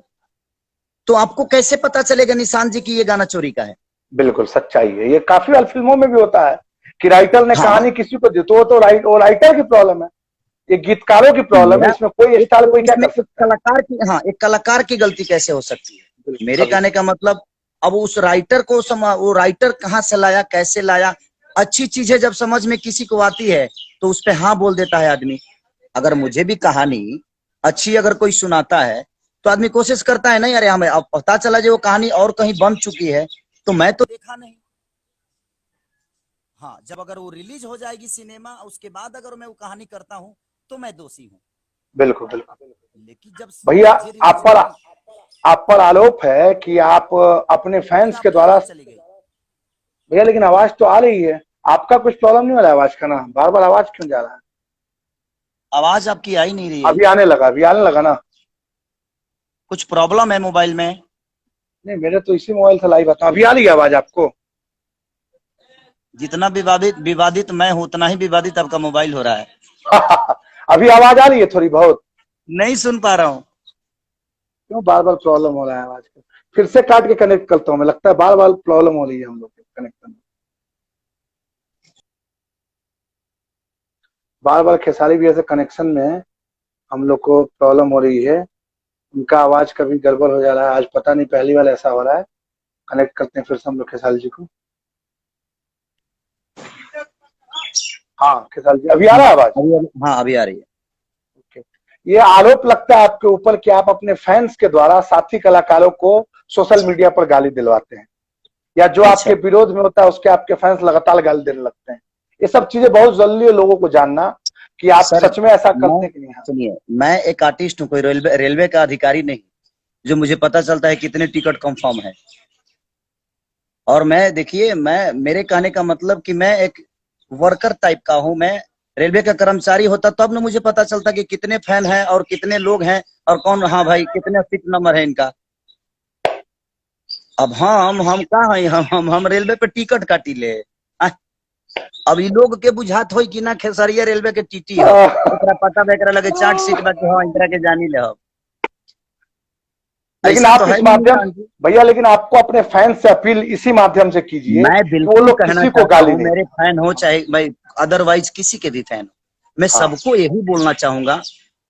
तो आपको कैसे पता चलेगा निशान जी की ये गाना चोरी का है? बिल्कुल सच्चाई है। ये काफी बार फिल्मों में भी होता है कि राइटर ने हाँ, कहानी किसी को दी, तो वो राइटर की प्रॉब्लम है, ये गीतकारों की प्रॉब्लम है। मेरा इसमें कोई स्टार कोई क्या इसमें कर एक सकता है? कलाकार की, हाँ, एक कलाकार की गलती कैसे हो सकती है? बिल्कुल मेरे कभी कहने नहीं। का मतलब, अब उस राइटर को वो राइटर कहाँ से लाया, कैसे लाया? अच्छी चीजें जब समझ में किसी को आती है तो उस पे हाँ बोल देता है आदमी। अगर मुझे भी कहानी अच्छी अगर कोई सुनाता है तो आदमी कोशिश करता है, नहीं अरे हमें अब पता चला जो वो कहानी और कहीं बन चुकी है तो मैं तो देखा नहीं। हाँ, जब अगर वो रिलीज हो जाएगी सिनेमा उसके बाद अगर मैं वो कहानी करता हूँ तो मैं दोषी हूँ। बिल्कुल बिल्कुल। लेकिन जब भैया चीजें रिलीज नहीं, आप पर आरोप है कि आप अपने लेकिन फैंस के आपकी द्वारा। आवाज चली गई। भैया लेकिन आवाज तो आ रही है। आपका कुछ प्रॉब्लम नहीं हो रहा है आवाज का ना? बार बार आवाज क्यों जा रहा है? आवाज आपकी आ ही नहीं रही है। अभी आने लगा ना? कुछ प्रॉब्लम है मोबाइल में? नहीं मेरे तो इसी मोबाइल से लाइव आता, अभी आ रही है आवाज आपको? जितना विवादित विवादित मैं हूं उतना ही विवादित आपका मोबाइल हो रहा है। अभी आवाज आ रही है थोड़ी बहुत? नहीं सुन पा रहा हूँ। क्यों बार बार प्रॉब्लम हो रहा है आवाज का? फिर से काट के कनेक्ट करता हूँ, मैं लगता है बार बार प्रॉब्लम हो रही है हम लोग के कनेक्शन में। बार बार खेसारी भैया से कनेक्शन में हम लोग को प्रॉब्लम हो रही है। उनका आवाज कभी गड़बड़ हो जा रहा है, आज पता नहीं पहली बार ऐसा हो रहा है। कनेक्ट करते हैं फिर से हम लोग खेसारी जी को। हाँ खेसारी जी अभी आ रहा है आवाज? हाँ, अभी आ रही है। ये आरोप लगता है आपके ऊपर कि आप अपने फैंस के द्वारा साथी कलाकारों को सोशल मीडिया पर गाली दिलवाते हैं, या जो अच्छा आपके विरोध में होता है उसके आपके फैंस लगातार गाली देने लगते हैं। ये सब चीजें बहुत जरूरी है लोगों को जानना कि आप सर, सच में ऐसा मैं करते हैं कि नहीं। सुनिए, मैं एक आर्टिस्ट हूँ, कोई रेलवे का अधिकारी नहीं जो मुझे पता चलता है कितने टिकट कंफर्म है। और मैं, देखिए, मैं, मेरे कहने का मतलब कि मैं एक वर्कर टाइप का हूं। मैं रेलवे का कर्मचारी होता तब ना मुझे पता चलता कि कितने फैन हैं और कितने लोग हैं और कौन, हाँ भाई कितने सीट नंबर है इनका। अब हम कहा है, हम रेलवे पे टिकट काटी ले। आ, अब इ लोग के बुझात हो कि ना खेसरिया रेलवे के टीटी हो, एकरा पता बा, एकरा लगे चार्ट सीट बा कि हाँ एकरा के जानी ले हो। लेकिन ऐसा तो आप है इस नहीं माध्यम, निशान जी। भैया लेकिन आपको अपने फैंस से अपील इसी माध्यम से कीजिए मैं कि वो बिल्कुल लोग कहना किसी को चाहता गाली हूँ, नहीं मेरे दें। फैन हो चाहे मैं अदरवाइज किसी के भी फैन हो, मैं हाँ सबको यही बोलना चाहूंगा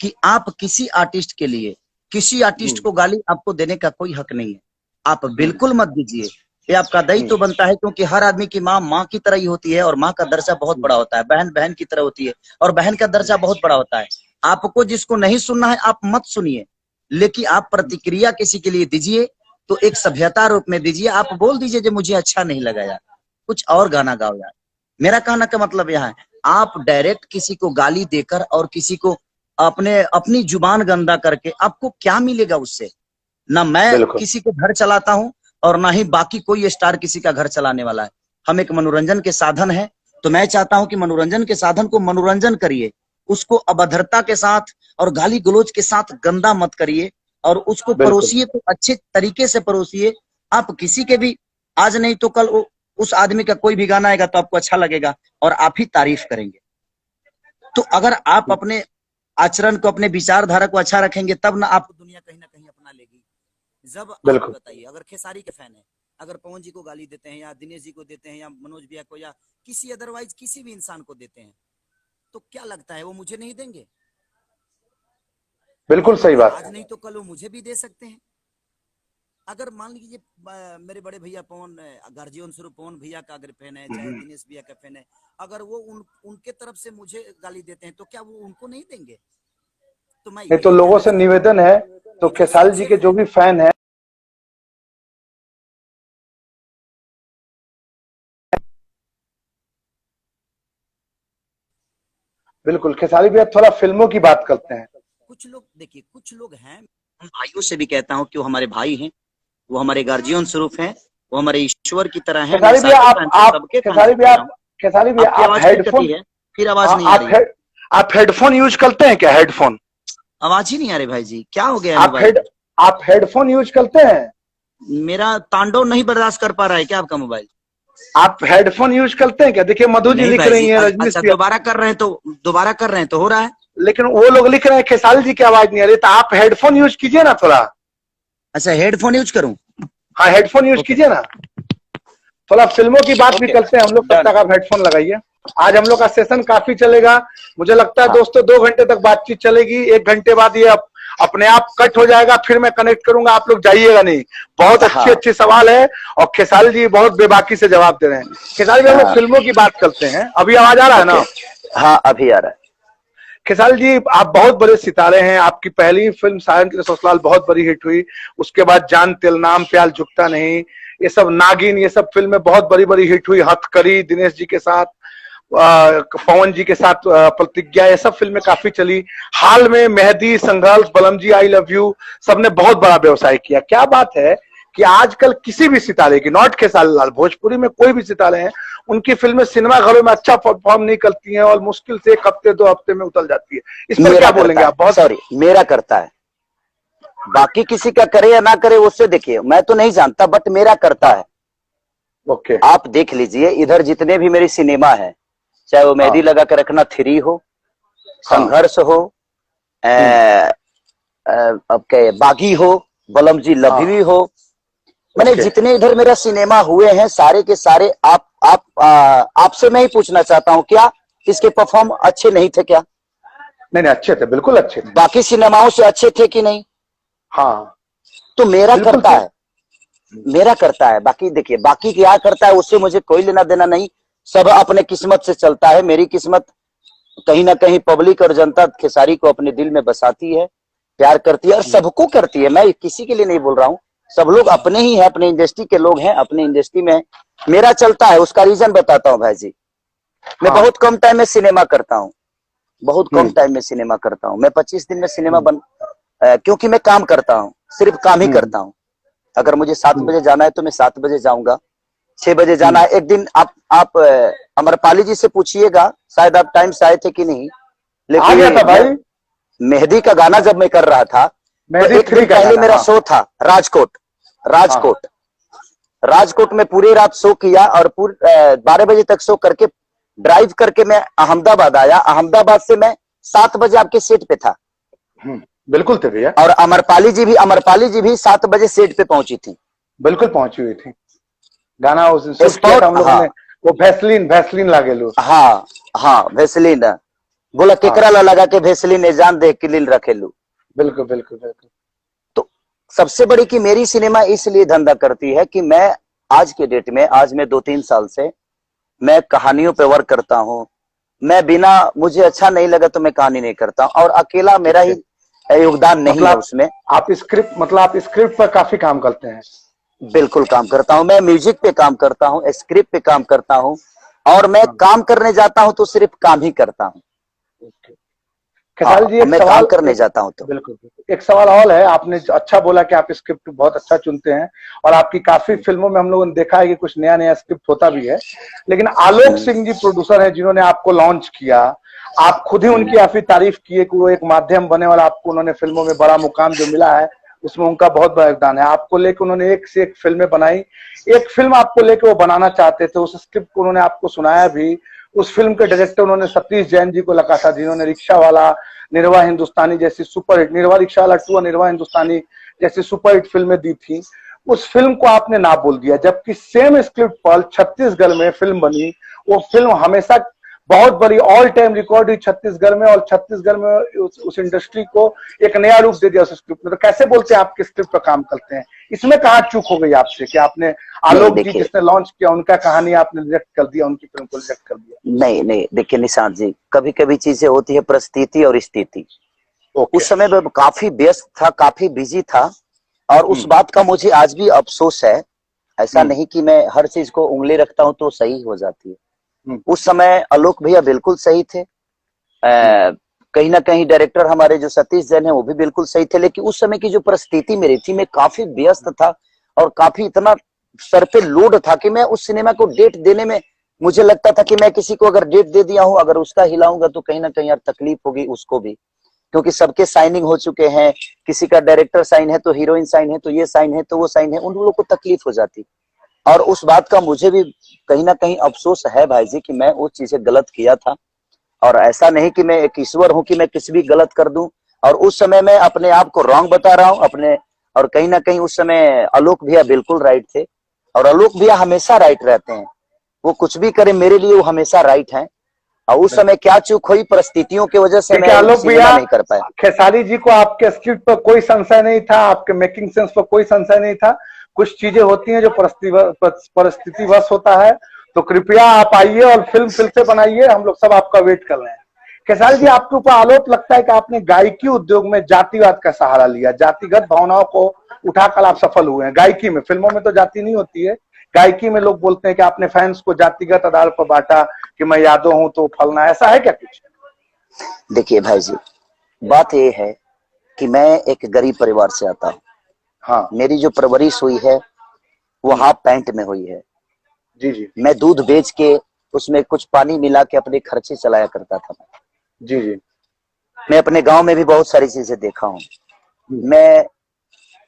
कि आप किसी आर्टिस्ट के लिए, किसी आर्टिस्ट को गाली आपको देने का कोई हक नहीं है। आप हम्म, बिल्कुल मत दीजिए, ये आपका दायित्व तो बनता है, क्योंकि हर आदमी की माँ माँ की तरह ही होती है और माँ का दर्जा बहुत हम्म, बड़ा होता है, बहन बहन की तरह होती है और बहन का दर्जा बहुत बड़ा होता है। आपको जिसको नहीं सुनना है आप मत सुनिए, लेकिन आप प्रतिक्रिया किसी के लिए दीजिए तो एक सभ्यता रूप में दीजिए। आप बोल दीजिए जो मुझे अच्छा नहीं लगा यार, कुछ और गाना गाओ यार। मेरा कहना का मतलब यह है, आप डायरेक्ट किसी को गाली देकर और किसी को अपनी जुबान गंदा करके आपको क्या मिलेगा उससे? ना मैं बिल्कुल किसी के घर चलाता हूं और ना ही बाकी कोई स्टार किसी का घर चलाने वाला है। हम एक मनोरंजन के साधन है, तो मैं चाहता हूं कि मनोरंजन के साधन को मनोरंजन करिए, उसको अभद्रता के साथ और गाली गलौज के साथ गंदा मत करिए, और उसको बिल्कुल। परोसिए तो अच्छे तरीके से परोसिए। आप किसी के भी आज नहीं तो कल उस आदमी का कोई भी गाना आएगा तो आपको अच्छा लगेगा और आप ही तारीफ करेंगे। तो अगर आप अपने आचरण को, अपने विचारधारा को अच्छा रखेंगे, तब ना आपको दुनिया कहीं ना कहीं अपना लेगी। जब आप बिल्कुल। बताइए, अगर खेसारी के फैन है, अगर पवन जी को गाली देते हैं या दिनेश जी को देते हैं या मनोज भैया को या किसी अदरवाइज किसी भी इंसान को देते हैं, तो क्या लगता है वो मुझे नहीं देंगे? बिल्कुल सही बात आज है। नहीं तो कल वो मुझे भी दे सकते हैं। अगर मान लीजिए मेरे बड़े भैया पवन, गार्जियन स्वरूप पवन भैया का अगर फैन है, चाहे दिनेश भैया का फैन है, अगर वो उनके तरफ से मुझे गाली देते हैं तो क्या वो उनको नहीं देंगे? तो मैं नहीं तो यही लोगों कहना से चाहता हूँ निवेदन है, तो कि जो खेसारी जी सच्चे के जो भी फैन है, बिल्कुल खेसारी भैया थोड़ा फिल्मों की बात करते हैं। कुछ लोग, देखिए कुछ लोग हैं, हम भाइयों से भी कहता हूँ कि वो हमारे भाई हैं, वो हमारे गार्जियन स्वरूप हैं, वो हमारे ईश्वर की तरह हैं। मैं खेसारी भैया सारे फैन से, आप सबके फैन खेसारी से भैया कह रहा आप हूँ। खेसारी भैया आपकी आप आवाज फिर हेडफोन, कटी है, फिर आवाज हाँ नहीं आ रही है। आप हेडफोन यूज करते हैं क्या? हेडफोन आवाज ही नहीं आ रही भाई जी, क्या हो गया है आप मोबाइल? आप हेडफोन यूज करते हैं? मेरा तांडव नहीं बर्दाश्त कर पा रहा है क्या आपका मोबाइल? आप हेडफोन यूज करते हैं क्या? देखिए मधु जी नहीं लिख भाई रही जी, हैं, रजनीश अच्छा भैया, दोबारा कर रहे हैं तो हो रहा है। लेकिन वो लोग लिख रहे हैं खेसारी जी की आवाज नहीं आ रही, तो आप हेडफोन यूज कीजिए ना थोड़ा। अच्छा हेडफोन यूज करूं? हाँ हेडफोन यूज ओके कीजिए ना। थोड़ा फिल्मों की बात भी ओके करते हैं हम लोग, तब डन। तक आप हेडफोन लगाइए। आज हम लोग का सेशन काफी चलेगा, मुझे लगता है हाँ दोस्तों 2 घंटे तक बातचीत चलेगी। 1 घंटे बाद ये अपने आप कट हो जाएगा, फिर मैं कनेक्ट करूंगा, आप लोग जाइएगा नहीं। बहुत अच्छे हाँ अच्छे सवाल है और खेसारी जी बहुत बेबाकी से जवाब दे रहे हैं। खेसारी जी हम लोग हाँ फिल्मों की बात करते हैं, अभी आवाज आ रहा है ओके। ना? हाँ अभी आ रहा है। खेसारी जी आप बहुत बड़े सितारे हैं, आपकी पहली फिल्म साजन के ससुराल बहुत बड़ी हिट हुई, उसके बाद जान तिलनाम प्याल झुकता नहीं, ये सब नागिन, ये सब फिल्में बहुत बड़ी बड़ी हिट हुई, हथकड़ी दिनेश जी के साथ, पवन जी के साथ प्रतिज्ञा, ये सब फिल्में काफी चली। हाल में मेहदी, संघर्ष, बलम जी, आई लव यू, सबने बहुत बड़ा व्यवसाय किया। क्या बात है कि आजकल किसी भी सितारे की, नॉट खेसारी लाल, भोजपुरी में कोई भी सितारे हैं, उनकी फिल्में सिनेमा घरों में अच्छा परफॉर्म नहीं करती हैं और मुश्किल से 1 हफ्ते 2 हफ्ते में उतल जाती है। इस पर क्या बोलेंगे आप? बहुत सॉरी, मेरा करता है, बाकी किसी का करे या ना करे उससे देखिए मैं तो नहीं जानता, बट मेरा करता है। ओके। आप देख लीजिए इधर जितने भी मेरी सिनेमा है, चाहे वो मेहदी हाँ लगा के रखना 3 हो, हाँ। संघर्ष हो, अब के बागी हो, बलम जी हाँ लभी हो, मैंने ओके। जितने इधर मेरा सिनेमा हुए हैं सारे के सारे आपसे मैं ही पूछना चाहता हूं, क्या इसके परफॉर्म अच्छे नहीं थे क्या? नहीं नहीं अच्छे थे, बिल्कुल अच्छे थे। बाकी सिनेमाओं से अच्छे थे कि नहीं? हाँ तो मेरा बिल्कुल करता थे। है, मेरा करता है। बाकी देखिए बाकी क्या करता है उससे मुझे कोई लेना देना नहीं, सब अपने किस्मत से चलता है। मेरी किस्मत कहीं ना कहीं पब्लिक और जनता खेसारी को अपने दिल में बसाती है, प्यार करती है और सबको करती है। मैं किसी के लिए नहीं बोल रहा हूँ, सब लोग अपने ही हैं, अपने इंडस्ट्री के लोग हैं, अपने इंडस्ट्री में मेरा चलता है। उसका रीजन बताता हूँ भाई जी, मैं हाँ। बहुत कम टाइम में सिनेमा करता हूँ, बहुत कम हम्म टाइम में सिनेमा करता हूँ मैं। 25 दिन में सिनेमा क्योंकि मैं काम करता हूँ, सिर्फ काम ही हम्म करता हूँ। अगर मुझे 7 हम्म बजे जाना है तो मैं 7 बजे जाऊंगा, 6 बजे जाना हम्म। है। एक दिन आप अमरपाली जी से पूछिएगा, शायद आप टाइम से आए थे कि नहीं, आ गया था लेकिन मैं भाई, मेहंदी का गाना जब मैं कर रहा था तो मेहदी एक 3 दिन का पहले गाना। मेरा हाँ शो था राजकोट। हाँ राजकोट राजकोट में पूरी रात शो किया और 12 बजे तक शो करके ड्राइव करके मैं अहमदाबाद आया। अहमदाबाद से मैं 7 बजे आपके सेट पे था बिल्कुल थे भैया, और अमरपाली जी भी 7 बजे सेट पे पहुंची थी। बिल्कुल पहुंची हुई थी। गाना उस दिन शूट किया था स्पॉट, हम लोगों हाँ ने, वो वैसलीन वैसलीन लागेलू। हाँ हाँ वेसलीन बोला, हाँ केकरा ला लगा के वेसलीन जान दे किलिल रखेलू। बिल्कुल बिल्कुल बिल्कुल। तो सबसे बड़ी कि मेरी सिनेमा इसलिए धंधा करती है कि मैं आज के डेट में, आज मैं 2-3 साल से मैं कहानियों पे वर्क करता हूँ। मैं बिना, मुझे अच्छा नहीं लगा तो मैं कहानी नहीं करता और अकेला मेरा ही योगदान नहीं है मतलब उसमें। आप स्क्रिप्ट पर काफी काम करते हैं? बिल्कुल काम करता हूँ मैं, म्यूजिक पे काम करता हूँ, स्क्रिप्ट पे काम करता हूँ और मैं हाँ काम करने जाता हूँ तो सिर्फ काम ही करता हूँ। ओके। हाँ खेसारी जी और एक मैं काम सवाल, करने जाता हूँ तो बिल्कुल बिल्कुल, एक सवाल और है। आपने अच्छा बोला कि आप स्क्रिप्ट बहुत अच्छा चुनते हैं और आपकी काफी फिल्मों में हम लोगों ने देखा है कि कुछ नया नया स्क्रिप्ट होता भी है, लेकिन आलोक सिंह जी प्रोड्यूसर हैं जिन्होंने आपको लॉन्च किया, आप खुद ही उनकी काफी तारीफ किए कि वो एक माध्यम बने और आपको उन्होंने फिल्मों में बड़ा मुकाम जो मिला है उसमें उनका बहुत बड़ा योगदान है। आपको लेके उन्होंने एक से एक फिल्में बनाई, एक फिल्म आपको लेके वो बनाना चाहते थे, उस स्क्रिप्ट को उन्होंने आपको सुनाया भी। उस फिल्म के डायरेक्टर उन्होंने सतीश जैन जी को लगा था, जिन्होंने रिक्शा वाला, निर्वा हिंदुस्तानी जैसी सुपरहिट, निर्वा रिक्शा वाला 2 और निर्वा हिंदुस्तानी जैसी सुपरहिट फिल्में दी थी। उस फिल्म को आपने ना बोल दिया, जबकि सेम स्क्रिप्ट पर छत्तीसगढ़ में फिल्म बनी। वो फिल्म हमेशा बहुत बड़ी ऑल टाइम रिकॉर्ड हुई छत्तीसगढ़ में, और छत्तीसगढ़ में उस इंडस्ट्री को एक नया रूप दे दिया उस स्क्रिप्ट में। तो कैसे बोलते हैं आपके स्क्रिप्ट पर काम करते हैं? इसमें कहाँ चूक हो गई आपसे कि आपने आलोक जी जिसने लॉन्च किया उनका कहानी आपने रिजेक्ट कर दिया, उनकी फिल्म को रिजेक्ट कर दिया? नहीं नहीं, देखिए निशांत जी, कभी कभी चीजें होती है परिस्थिति और स्थिति। उस समय मैं काफी व्यस्त था, काफी बिजी था, और उस बात का मुझे आज भी अफसोस है। ऐसा नहीं कि मैं हर चीज को उंगली रखता हूं तो सही हो जाती है। उस समय आलोक भैया बिल्कुल सही थे, कहीं ना कहीं डायरेक्टर हमारे जो सतीश जैन है वो भी बिल्कुल सही थे, लेकिन उस समय की जो परिस्थिति मेरी थी, मैं काफी व्यस्त था और काफी इतना सर पे लोड था कि मैं उस सिनेमा को डेट देने में मुझे लगता था कि मैं किसी को अगर डेट दे दिया हूं, अगर उसका हिलाऊंगा तो कहीं ना कहीं यार तकलीफ होगी उसको भी, क्योंकि सबके साइनिंग हो चुके हैं। किसी का डायरेक्टर साइन है तो हीरोइन साइन है, तो ये साइन है तो वो साइन है, उन लोगों को तकलीफ हो जाती। और उस बात का मुझे भी कहीं ना कहीं अफसोस है भाई जी कि मैं वो चीजें गलत किया था। और ऐसा नहीं कि मैं एक ईश्वर हूं कि मैं किसी भी गलत कर दूं, और उस समय मैं अपने आप को रॉन्ग बता रहा हूं अपने। और कहीं ना कहीं उस समय आलोक भैया बिल्कुल राइट थे, और आलोक भैया हमेशा राइट रहते हैं। वो कुछ भी करे मेरे लिए वो हमेशा राइट है। और उस समय क्या चूक हुई परिस्थितियों की वजह से मैं आलोक भैया नहीं कर पाया। खेसारी जी को आपके स्क्रिप्ट पर कोई संशय नहीं था, आपके मेकिंग सेंस पर कोई संशय नहीं था। कुछ चीजें होती हैं जो परिस्थितिवश होता है, तो कृपया आप आइए और फिल्म फिर से बनाइए, हम लोग सब आपका वेट कर रहे हैं। खेसारी जी, आपके ऊपर आरोप लगता है कि आपने गायकी उद्योग में जातिवाद का सहारा लिया, जातिगत भावनाओं को उठाकर आप सफल हुए हैं गायकी में। फिल्मों में तो जाति नहीं होती है, गायकी में लोग बोलते हैं कि आपने फैंस को जातिगत आधार पर बांटा कि मैं यादव हूं तो फलना, ऐसा है क्या कुछ? देखिए भाई जी, बात ये है कि मैं एक गरीब परिवार से आता हूँ। हाँ, मेरी जो परवरिश हुई है वो हाफ पैंट में हुई है। जी जी। मैं दूध बेच के उसमें कुछ पानी मिला के अपने खर्चे चलाया करता था। जी जी। मैं अपने गांव में भी बहुत सारी चीजें देखा हूँ। मैं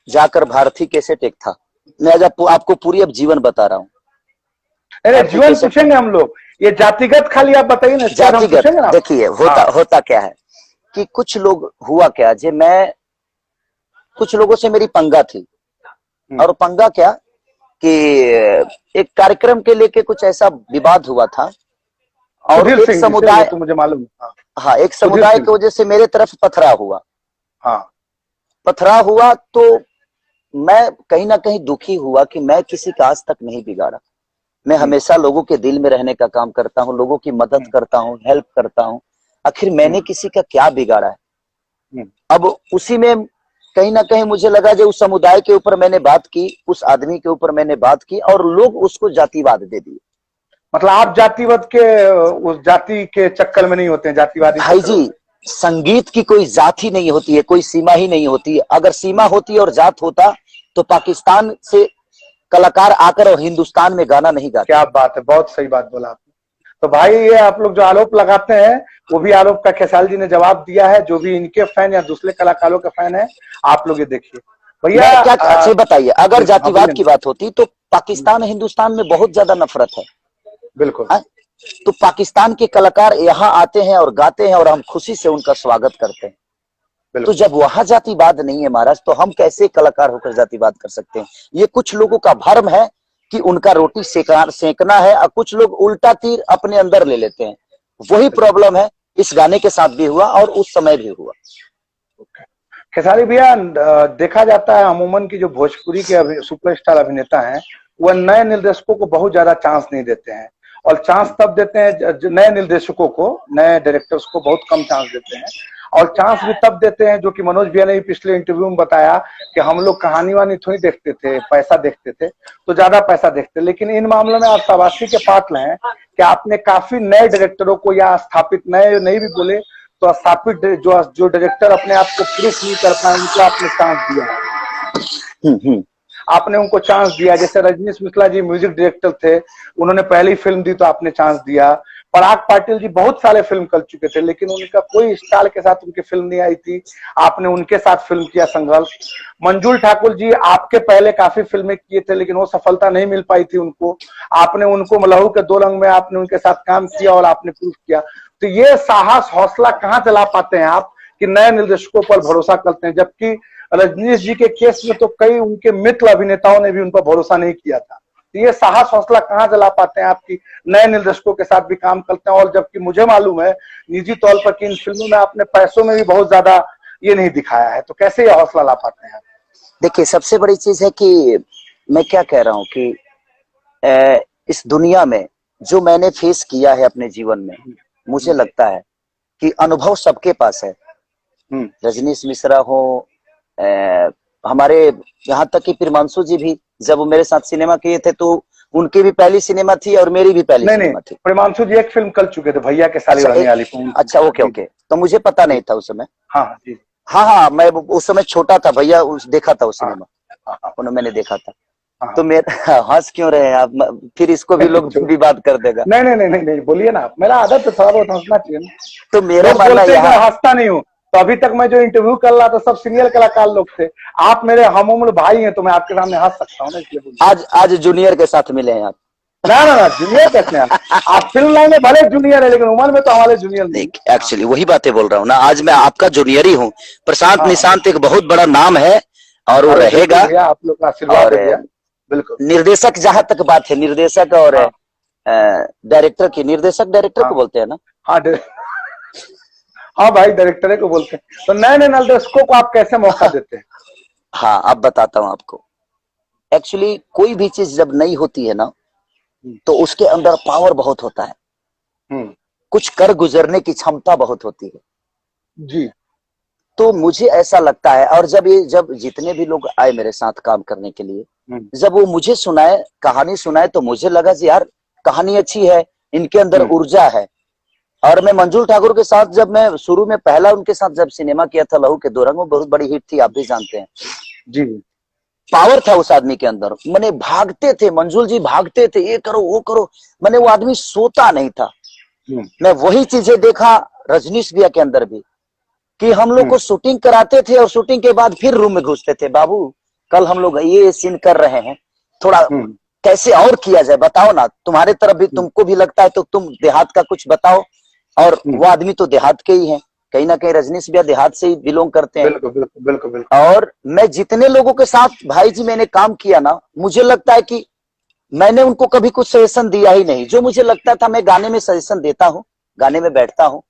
जाकर भारती कैसे टेक था, मैं आज आपको पूरी अब जीवन बता रहा हूँ। अरे जीवन पूछेंगे हम लोग, ये जातिगत खाली आप बताइए ना। जातिगत देखिए होता क्या है कि कुछ लोग हुआ क्या, जे मैं कुछ लोगों से मेरी पंगा थी। और पंगा क्या कि एक कार्यक्रम के लेके कुछ ऐसा विवाद हुआ था, और एक समुदाय तो मुझे मालूम। हाँ, एक समुदाय की वजह से मेरे तरफ पथराव हुआ। हाँ, पथराव हुआ तो मैं कहीं ना कहीं दुखी हुआ कि मैं किसी का आज तक नहीं बिगाड़ा। मैं हमेशा लोगों के दिल में रहने का काम करता हूँ, लोगों की मदद करता हूँ, हेल्प करता हूँ। आखिर मैंने किसी का क्या बिगाड़ा है? अब उसी में कहीं ना कहीं मुझे लगा जो उस समुदाय के ऊपर मैंने बात की, उस आदमी के ऊपर मैंने बात की, और लोग उसको जातिवाद दे दिए। मतलब आप जातिवाद के उस जाति के चक्कर में नहीं होते हैं, जातिवादी भाई जी, संगीत की कोई जात ही नहीं होती है, कोई सीमा ही नहीं होती है। अगर सीमा होती और जात होता तो पाकिस्तान से कलाकार आकर और हिंदुस्तान में गाना नहीं गाते। क्या बात है, बहुत सही बात बोला आपने। तो भाई ये आप लोग जो आरोप लगाते हैं वो भी आरोप का खेसारी जी ने जवाब दिया है। जो भी इनके फैन या दूसरे कलाकारों के फैन है, आप लोग ये देखिए भैया। क्या अच्छा बताइए, अगर जातिवाद की बात होती तो पाकिस्तान हिंदुस्तान में बहुत ज्यादा नफरत है। बिल्कुल। तो पाकिस्तान के कलाकार यहाँ आते हैं और गाते हैं और हम खुशी से उनका स्वागत करते हैं। तो जब वहां जातिवाद नहीं है महाराज, तो हम कैसे कलाकार होकर जातिवाद कर सकते हैं? ये कुछ लोगों का भ्रम है कि उनका रोटी सेकना है, और कुछ लोग उल्टा तीर अपने अंदर ले लेते हैं। वही प्रॉब्लम है इस गाने के साथ भी हुआ और उस समय भी हुआ। खेसारी भैया, देखा जाता है अमूमन की जो भोजपुरी के सुपरस्टार अभिनेता हैं वह नए निर्देशकों को बहुत ज्यादा चांस नहीं देते हैं, और चांस तब देते हैं नए निर्देशकों को, नए डायरेक्टर्स को बहुत कम चांस देते हैं। और चांस भी तब देते हैं, जो कि मनोज भैया ने भी पिछले इंटरव्यू में बताया कि हम लोग कहानी वानी थोड़ी देखते थे, पैसा देखते थे, तो ज्यादा पैसा देखते। लेकिन इन मामलों में आप शाबाशी के पात्र हैं कि आपने काफी नए डायरेक्टरों को, या स्थापित नए नहीं भी बोले तो स्थापित जो डायरेक्टर अपने आप को प्रूफ नहीं कर पाए, उनको आपने चांस दिया। आपने उनको चांस दिया। जैसे रजनीश मिश्रा जी म्यूजिक डायरेक्टर थे, उन्होंने पहली फिल्म दी तो आपने चांस दिया। पराग पाटिल जी बहुत सारे फिल्म कर चुके थे, लेकिन उनका कोई स्टार के साथ उनकी फिल्म नहीं आई थी। आपने उनके साथ फिल्म किया संघर्ष। मंजुल ठाकुर जी आपके पहले काफी फिल्में किए थे, लेकिन वो सफलता नहीं मिल पाई थी उनको। आपने उनको लहू के दो रंग में आपने उनके साथ काम किया और आपने प्रूफ किया। तो ये साहस हौसला कहाँ दिला पाते हैं आप कि नए निर्देशकों पर भरोसा करते हैं, जबकि रजनीश जी के केस में तो कई उनके मित्र अभिनेताओं ने भी उन पर भरोसा नहीं किया था। तो ये साहस हौसला कहाँ दिला पाते हैं आपकी नए निर्देशकों के साथ भी काम करते हैं? और जबकि मुझे मालूम है निजी तौर पर कि इन फिल्मों में आपने पैसों में भी बहुत ज्यादा ये नहीं दिखाया है, तो कैसे ये हौसला ला पाते हैं? देखिए, सबसे बड़ी चीज है कि मैं क्या कह रहा हूँ कि इस दुनिया में जो मैंने फेस किया है अपने जीवन में, मुझे लगता है कि अनुभव सबके पास है। रजनीश मिश्रा हो, हमारे यहाँ तक कि प्रियांशु जी भी जब वो मेरे साथ सिनेमा किए थे तो उनकी भी पहली सिनेमा थी और मेरी भी पहली सिनेमा थी। प्रियांशु जी एक फिल्म कर चुके थे, भैया के साली रहने वाली। अच्छा, ओके, तो मुझे पता नहीं था उस समय। हाँ, मैं उस समय छोटा था भैया, देखा था उस सिनेमा, मैंने देखा था। तो मेरा हंस क्यों रहे हैं आप? फिर इसको भी लोग भी बात कर देगा। नहीं, बोलिए ना, मेरा आदत तो थोड़ा बहुत हंसना चाहिए। तो मेरा मानना है, हंसता नहीं हूँ। तो अभी तक मैं जो इंटरव्यू कर रहा था सब सीनियर कलाकार लोग थे, आप मेरे हम उम्र भाई हैं, तो मैं आपके सामने हंस सकता हूँ ना, इसलिए। आज जूनियर के साथ मिले हैं आप? ना, जूनियर कैसे आप फिल्म लाइन में भले जूनियर है, लेकिन उम्र में तो हमारे जूनियर नहीं। एक्चुअली वही बातें बोल रहा हूँ ना, आज मैं आपका जूनियर ही हूँ। प्रशांत निशांत एक बहुत बड़ा नाम है और वो रहेगा। आप लोग का आशीर्वाद है। बिल्कुल। निर्देशक, जहां तक बात है निर्देशक और डायरेक्टर की, निर्देशक डायरेक्टर को बोलते हैं ना? हाँ भाई, डायरेक्टर को बोलते हैं। तो नए निर्देशकों को आप कैसे मौका देते हैं? हाँ, अब बताता हूँ आपको। एक्चुअली कोई भी चीज जब नई होती है ना, तो उसके अंदर पावर बहुत होता है, कुछ कर गुजरने की क्षमता बहुत होती है जी। तो मुझे ऐसा लगता है, और जब जितने भी लोग आए मेरे साथ काम करने के लिए, जब वो मुझे सुनाए, कहानी सुनाए, तो मुझे लगा कि यार कहानी अच्छी है, इनके अंदर ऊर्जा है। और मैं मंजुल ठाकुर के साथ जब मैं शुरू में पहला उनके साथ जब सिनेमा किया था लहू के दो रंग, वो बहुत बड़ी हिट थी, आप भी जानते हैं जी। पावर था उस आदमी के अंदर। मैंने भागते थे, मंजुल जी भागते थे, ये करो वो करो, मैंने वो आदमी सोता नहीं था। मैं वही चीजें देखा रजनीश भैया के अंदर भी, कि हम लोग को शूटिंग कराते थे और शूटिंग के बाद फिर रूम में घुसते थे, बाबू कल हम लोग ये सीन कर रहे हैं, थोड़ा कैसे और किया जाए, बताओ ना। तुम्हारे तरफ भी, तुमको भी लगता है तो तुम देहात का कुछ बताओ। और वो आदमी तो देहात के ही हैं, कहीं ना कहीं रजनीश भैया देहात से ही बिलोंग करते हैं। बिल्कुल। और मैं जितने लोगों के साथ भाई जी मैंने काम किया ना, मुझे लगता है कि मैंने उनको कभी कुछ सजेशन दिया ही नहीं। जो मुझे लगता था, मैं गाने में सजेशन देता हूँ, गाने में बैठता हूँ,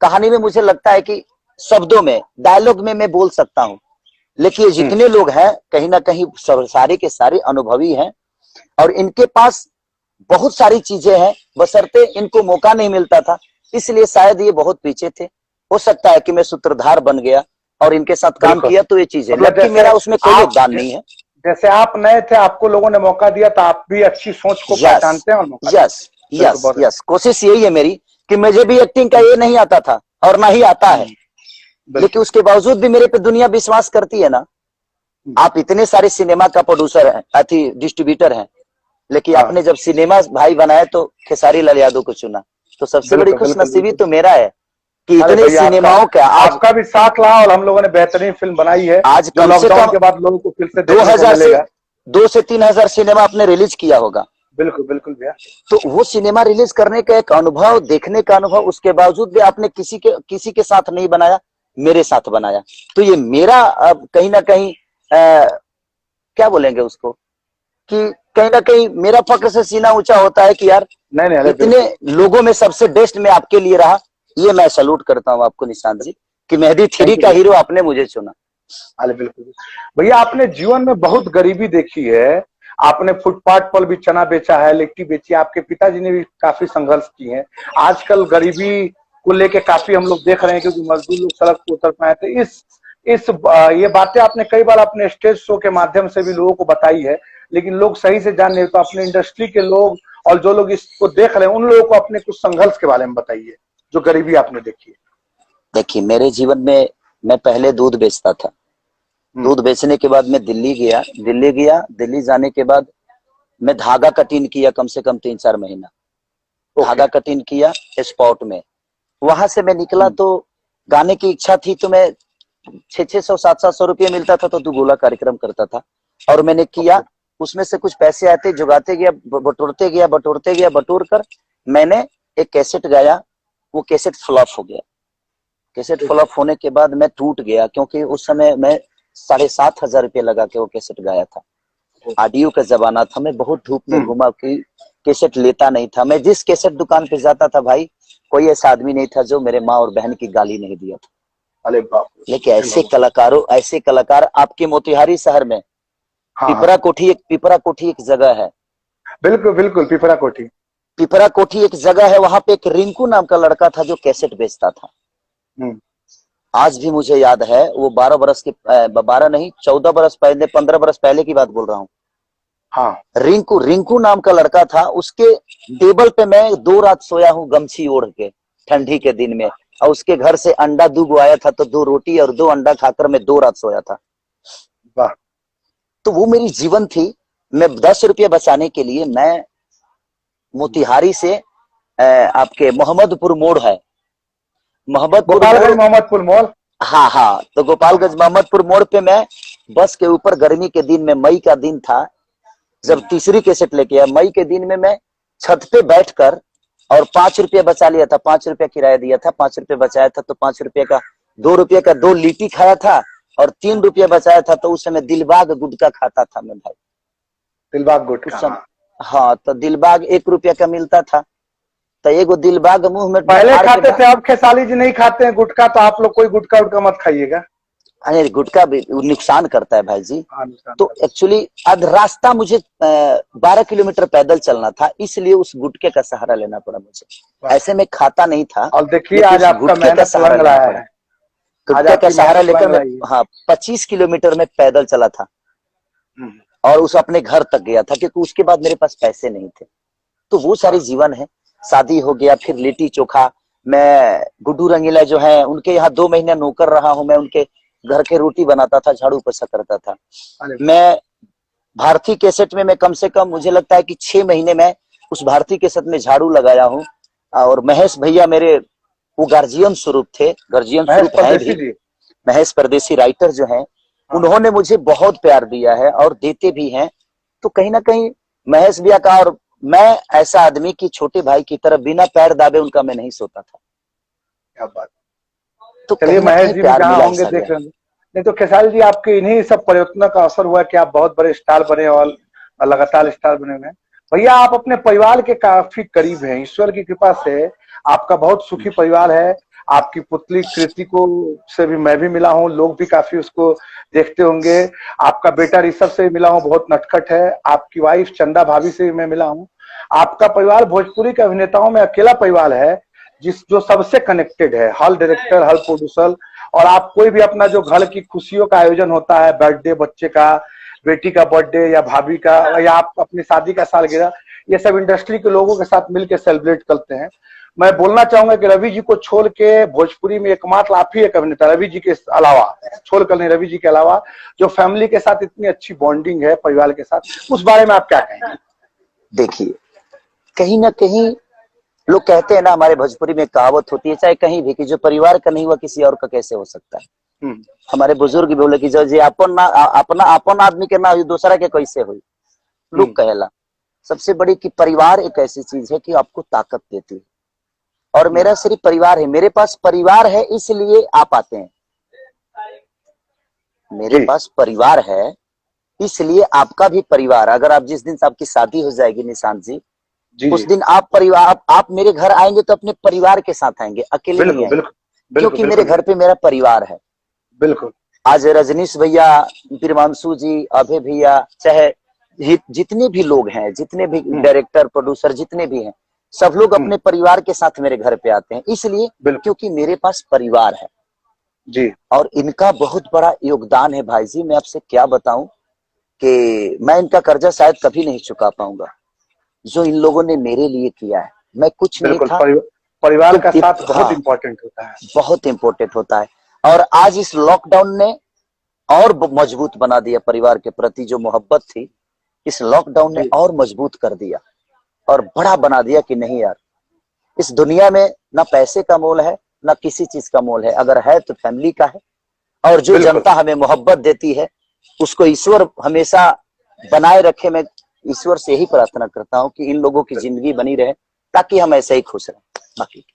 कहानी में मुझे लगता है कि शब्दों में, डायलॉग में मैं बोल सकता हूँ। लेकिन जितने लोग हैं कहीं ना कहीं सारे के सारे अनुभवी हैं और इनके पास बहुत सारी चीजें हैं, बशर्ते इनको मौका नहीं मिलता था, इसलिए शायद ये बहुत पीछे थे। हो सकता है कि मैं सूत्रधार बन गया और इनके साथ काम किया तो ये चीजें, लेकिन मेरा उसमें कोई योगदान नहीं है। जैसे आप नए थे, आपको लोगों ने मौका दिया, तो आप भी अच्छी सोच को पहचानते हैं और यस, कोशिश यही है मेरी कि मुझे भी एक्टिंग का ये नहीं आता था और ना ही आता है, लेकिन उसके बावजूद भी मेरे पे दुनिया विश्वास करती है ना। आप इतने सारे सिनेमा का प्रोड्यूसर है, डिस्ट्रीब्यूटर हैं, लेकिन आपने जब सिनेमा भाई बनाया तो खेसारी लाल यादव को चुना, तो सबसे बड़ी खुशनसीबी तो मेरा है कि इतने सिनेमाओं का आपका भी साथ रहा और हम लोगों ने बेहतरीन फिल्म बनाई है। आज कम से कम के बाद लोगों को फिर से 2 से 3 हजार सिनेमा आपने रिलीज किया होगा। बिल्कुल भैया। तो वो सिनेमा रिलीज करने का एक अनुभव, देखने का अनुभव, उसके बावजूद भी आपने किसी के साथ नहीं बनाया, मेरे साथ बनाया। तो ये मेरा कहीं ना कहीं क्या बोलेंगे उसको, कि कहीं ना कहीं मेरा फक्र से सीना ऊंचा होता है कि यार नहीं, इतने लोगों में सबसे बेस्ट मैं आपके लिए रहा। ये मैं सैल्यूट करता हूँ आपको निशांत जी, कि मेहदी 3 का हीरो आपने मुझे चुना। अरे बिल्कुल भैया, आपने जीवन में बहुत गरीबी देखी है। आपने फुटपाथ पर भी चना बेचा है, लिट्टी बेची, आपके पिताजी ने भी काफी संघर्ष किए हैं। आजकल गरीबी को लेके काफी हम लोग देख रहे हैं, क्योंकि मजदूर लोग सड़क पर उतर पाए। तो ये बातें आपने कई बार अपने स्टेज शो के माध्यम से भी लोगों को बताई है, लेकिन लोग सही से जान नहीं। तो अपने इंडस्ट्री के लोग और जो लोग इसको देख रहे हैं, उन लोगों को अपने कुछ संघर्ष के बारे में बताइए, जो गरीबी आपने देखी है। देखिए, मेरे जीवन में मैं पहले दूध बेचता था। दूध बेचने के बाद मैं दिल्ली गया। दिल्ली जाने के बाद मैं धागा कटिंग किया कम से कम 3-4 महीना। धागा कटिंग किया स्पॉट में। वहां से मैं निकला तो गाने की इच्छा थी, तो मैं 600 700 रुपये मिलता था तो दुगोला कार्यक्रम करता था। और मैंने किया, उसमें से कुछ पैसे आते, जुगाते गया, बटोरते गया, बटोर कर मैंने एक कैसेट गाया। वो कैसेट फ्लॉप हो गया। कैसेट फ्लॉप होने के बाद मैं टूट गया, क्योंकि उस समय मैं 7,500 रुपये लगा के वो कैसेट गाया था। ऑडियो का जमाना था, मैं बहुत धूप में घुमा कि कैसेट लेता नहीं था। मैं जिस कैसेट दुकान पे जाता था भाई, कोई ऐसा आदमी नहीं था जो मेरे माँ और बहन की गाली नहीं दिया था। अरे बाप रे। लेकिन ऐसे कलाकार आपके मोतिहारी शहर में हाँ, पिपरा कोठी एक जगह है। बिल्कुल बिल्कुल, पिपरा कोठी एक जगह है, वहां पे एक रिंकू नाम का लड़का था जो कैसेट बेचता था। आज भी मुझे याद है, वो 12 बरस के 12 नहीं 14 बरस पहले, 15 बरस पहले की बात बोल रहा हूँ। हाँ, रिंकू नाम का लड़का था। उसके टेबल पे मैं 2 रात सोया हूँ गमछी ओढ़ के, ठंडी के दिन में। और उसके घर से अंडा 2 आया था, तो 2 रोटी और 2 अंडा खाकर मैं 2 रात सोया था। वाह। तो वो मेरी जीवन थी। मैं 10 रुपये बचाने के लिए मैं मोतिहारी से आपके मोहम्मदपुर मोड़ है, गोपालगंज मोहम्मदपुर मोड़। हाँ, तो गोपालगंज मोहम्मदपुर मोड़ पे मैं बस के ऊपर, गर्मी के दिन में, मई का दिन था जब तीसरी कैसेट लेके आया, मई के दिन में मैं छत पे बैठकर और 5 रुपये बचा लिया था। 5 रुपये किराया दिया था, 5 रुपये बचाया था, तो 5 रुपये का 2 रुपये का 2 लिट्टी खाया था और 3 रुपये बचाया था। तो उस समय दिलबाग गुटखा खाता था मैं भाई। दिलबाग गुटखा। हाँ, तो दिलबाग 1 रुपये का मिलता था, तो एगो दिलबाग मुंह में पहले खाते थे, अब खेसाली जी नहीं खाते हैं गुटखा, तो आप लोग कोई गुटखा उटका मत खाइएगा। अरे गुटखा भी नुकसान करता है भाई जी। तो एक्चुअली अब रास्ता मुझे 12 किलोमीटर पैदल चलना था, इसलिए उस गुटके का सहारा लेना पड़ा मुझे। ऐसे में खाता नहीं था। और देखिए आज आपका मेहनत रंग लाया है। गुटके का सहारा लेकर मैं 25 किलोमीटर में पैदल चला था और उस अपने घर तक गया था, क्योंकि उसके बाद मेरे पास पैसे नहीं थे। तो वो सारी जीवन है। शादी हो गया, फिर लिट्टी चोखा। मैं गुड्डू रंगीला जो है उनके यहाँ 2 महीने नौकर रहा हूं। मैं उनके घर के रोटी बनाता था, झाड़ू पोछा करता था। मैं भारतीय कैसेट में मैं कम से कम, मुझे लगता है कि 6 महीने में उस भारतीय कैसेट में झाड़ू लगाया हूँ। और महेश भैया मेरे वो गार्जियन स्वरूप थे, गार्जियन स्वरूप है भी। महेश परदेसी राइटर जो है, उन्होंने मुझे बहुत प्यार दिया है और देते भी हैं। तो कहीं ना कहीं महेश भैया का, और मैं ऐसा आदमी की छोटे भाई की तरह बिना पैर दाबे उनका मैं नहीं सोता था। क्या बात। तो चलिए महेश जी भी जहाँ होंगे देख रहे हैं। नहीं तो खेसारी जी, आपके इन्हीं सब प्रयत्नों का असर हुआ कि आप बहुत बड़े स्टार बने और लगातार स्टार बने हुए हैं। भैया आप अपने परिवार के काफी करीब हैं, ईश्वर की कृपा से आपका बहुत सुखी परिवार है। आपकी पुतली कृति को से भी मैं भी मिला हूँ, लोग भी काफी उसको देखते होंगे। आपका बेटा ऋषभ से भी मिला हूँ, बहुत नटखट है। आपकी वाइफ चंदा भाभी से भी मैं मिला हूँ। आपका परिवार भोजपुरी के अभिनेताओं में अकेला परिवार है जो सबसे कनेक्टेड है, हॉल डायरेक्टर, हॉल प्रोड्यूसर। और आप कोई भी अपना जो घर की खुशियों का आयोजन होता है, बर्थडे बच्चे का, बेटी का बर्थडे या भाभी का, या आप अपनी शादी का सालगिरह, ये सब इंडस्ट्री के लोगों के साथ मिलकर सेलिब्रेट करते हैं। मैं बोलना चाहूंगा कि रवि जी को छोड़ के भोजपुरी में एकमात्र आप ही एक अभिनेता, रवि जी के अलावा, छोड़ कर नहीं, रवि जी के अलावा, जो फैमिली के साथ इतनी अच्छी बॉन्डिंग है परिवार के साथ, उस बारे में आप क्या कहेंगे? देखिए, कहीं ना कहीं लोग कहते हैं ना, हमारे भोजपुरी में कहावत होती है चाहे कहीं भी, कि जो परिवार का नहीं हुआ किसी और का कैसे हो सकता है। हमारे बुजुर्ग बोले कि जो अपना अपन आदमी के ना हुई दूसरा के कैसे हुई। लोग कहेला सबसे बड़ी कि परिवार एक ऐसी चीज है कि आपको ताकत देती है। और मेरा सिर्फ परिवार है, मेरे पास परिवार है इसलिए आप आते हैं। मेरे पास परिवार है इसलिए आपका भी परिवार, अगर आप जिस दिन से आपकी शादी हो जाएगी निशांत जी, उस दिन आप परिवार, आप मेरे घर आएंगे तो अपने परिवार के साथ आएंगे, अकेले नहीं आएंगे, क्योंकि मेरे घर पे मेरा परिवार है। बिल्कुल। आज रजनीश भैया, प्रियांशु जी, अभय भैया, चाहे जितने भी लोग हैं, जितने भी डायरेक्टर प्रोड्यूसर जितने भी हैं, सब लोग अपने परिवार के साथ मेरे घर पे आते हैं, इसलिए क्योंकि मेरे पास परिवार है जी। और इनका बहुत बड़ा योगदान है भाई जी। मैं आपसे क्या बताऊं कि मैं इनका कर्जा शायद कभी नहीं चुका पाऊंगा जो इन लोगों ने मेरे लिए किया है। मैं कुछ नहीं था। परिवार का साथ बहुत इंपॉर्टेंट होता है, बहुत इंपॉर्टेंट होता है। और आज इस लॉकडाउन ने और मजबूत बना दिया परिवार के प्रति जो मोहब्बत थी, इस लॉकडाउन ने और मजबूत कर दिया और बड़ा बना दिया कि नहीं यार, इस दुनिया में ना पैसे का मोल है ना किसी चीज का मोल है, अगर है तो फैमिली का है। और जो बिल्कुल। जनता हमें मोहब्बत देती है उसको ईश्वर हमेशा बनाए रखे। मैं ईश्वर से यही प्रार्थना करता हूँ कि इन लोगों की जिंदगी बनी रहे ताकि हम ऐसे ही खुश रहें। बाकी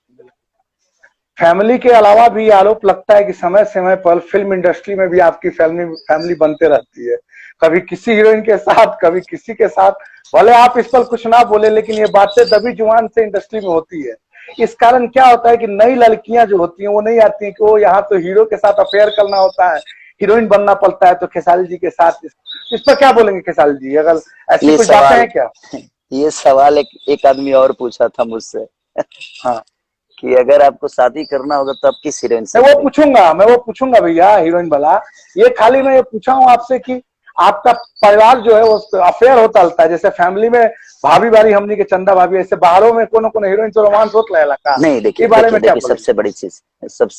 फैमिली के अलावा भी आरोप लगता है कि समय समय पर फिल्म इंडस्ट्री में भी आपकी फैमिली बनते रहती है, कभी किसी हीरोइन के साथ कभी किसी के साथ। भले आप इस पर कुछ ना बोले, लेकिन ये बातें दबी जुबान से इंडस्ट्री में होती है। इस कारण क्या होता है कि नई लड़कियां जो होती हैं वो नहीं आती हैं कि वो यहाँ तो हीरो के साथ अफेयर करना होता है, हीरोइन बनना पड़ता है, तो खेसारी जी के साथ इस पर क्या बोलेंगे खेसारी जी? अगर ऐसी कुछ बातें हैं क्या? ये सवाल एक आदमी और पूछा था मुझसे हाँ, कि अगर आपको शादी करना होगा तो आप किस हीरोइन से? मैं वो पूछूंगा भैया हीरोइन वाला। ये खाली मैं ये पूछा हूँ आपसे कि आपका परिवार जो है वो अफेयर होता रहता है, जैसे फैमिली में भाभी बारी हमनी के चंदा भाभी, ऐसे बाहरों में कोनो कोनो हीरोइन से रोमांस होता है का? नहीं, देखिए बारे में क्या सबसे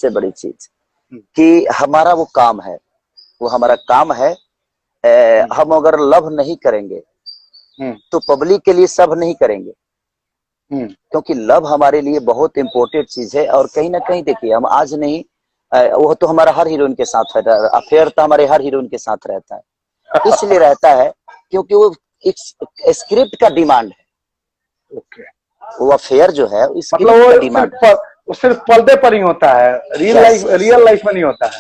बड़ी चीज कि हमारा वो काम है, वो हमारा काम है। हम अगर लव नहीं करेंगे तो पब्लिक के लिए सब नहीं करेंगे, क्योंकि लव हमारे लिए बहुत इंपॉर्टेंट चीज है। और कहीं ना कहीं देखिए हम आज नहीं, वो तो हमारा हर हीरोइन के साथ है, अफेयर तो हमारे हर हीरोइन के साथ रहता है। इसलिए रहता है क्योंकि वो एक स्क्रिप्ट का डिमांड है। ओके, वो अफेयर जो है मतलब वो सिर्फ पर्दे पर ही होता है, रियल लाइफ में नहीं होता है?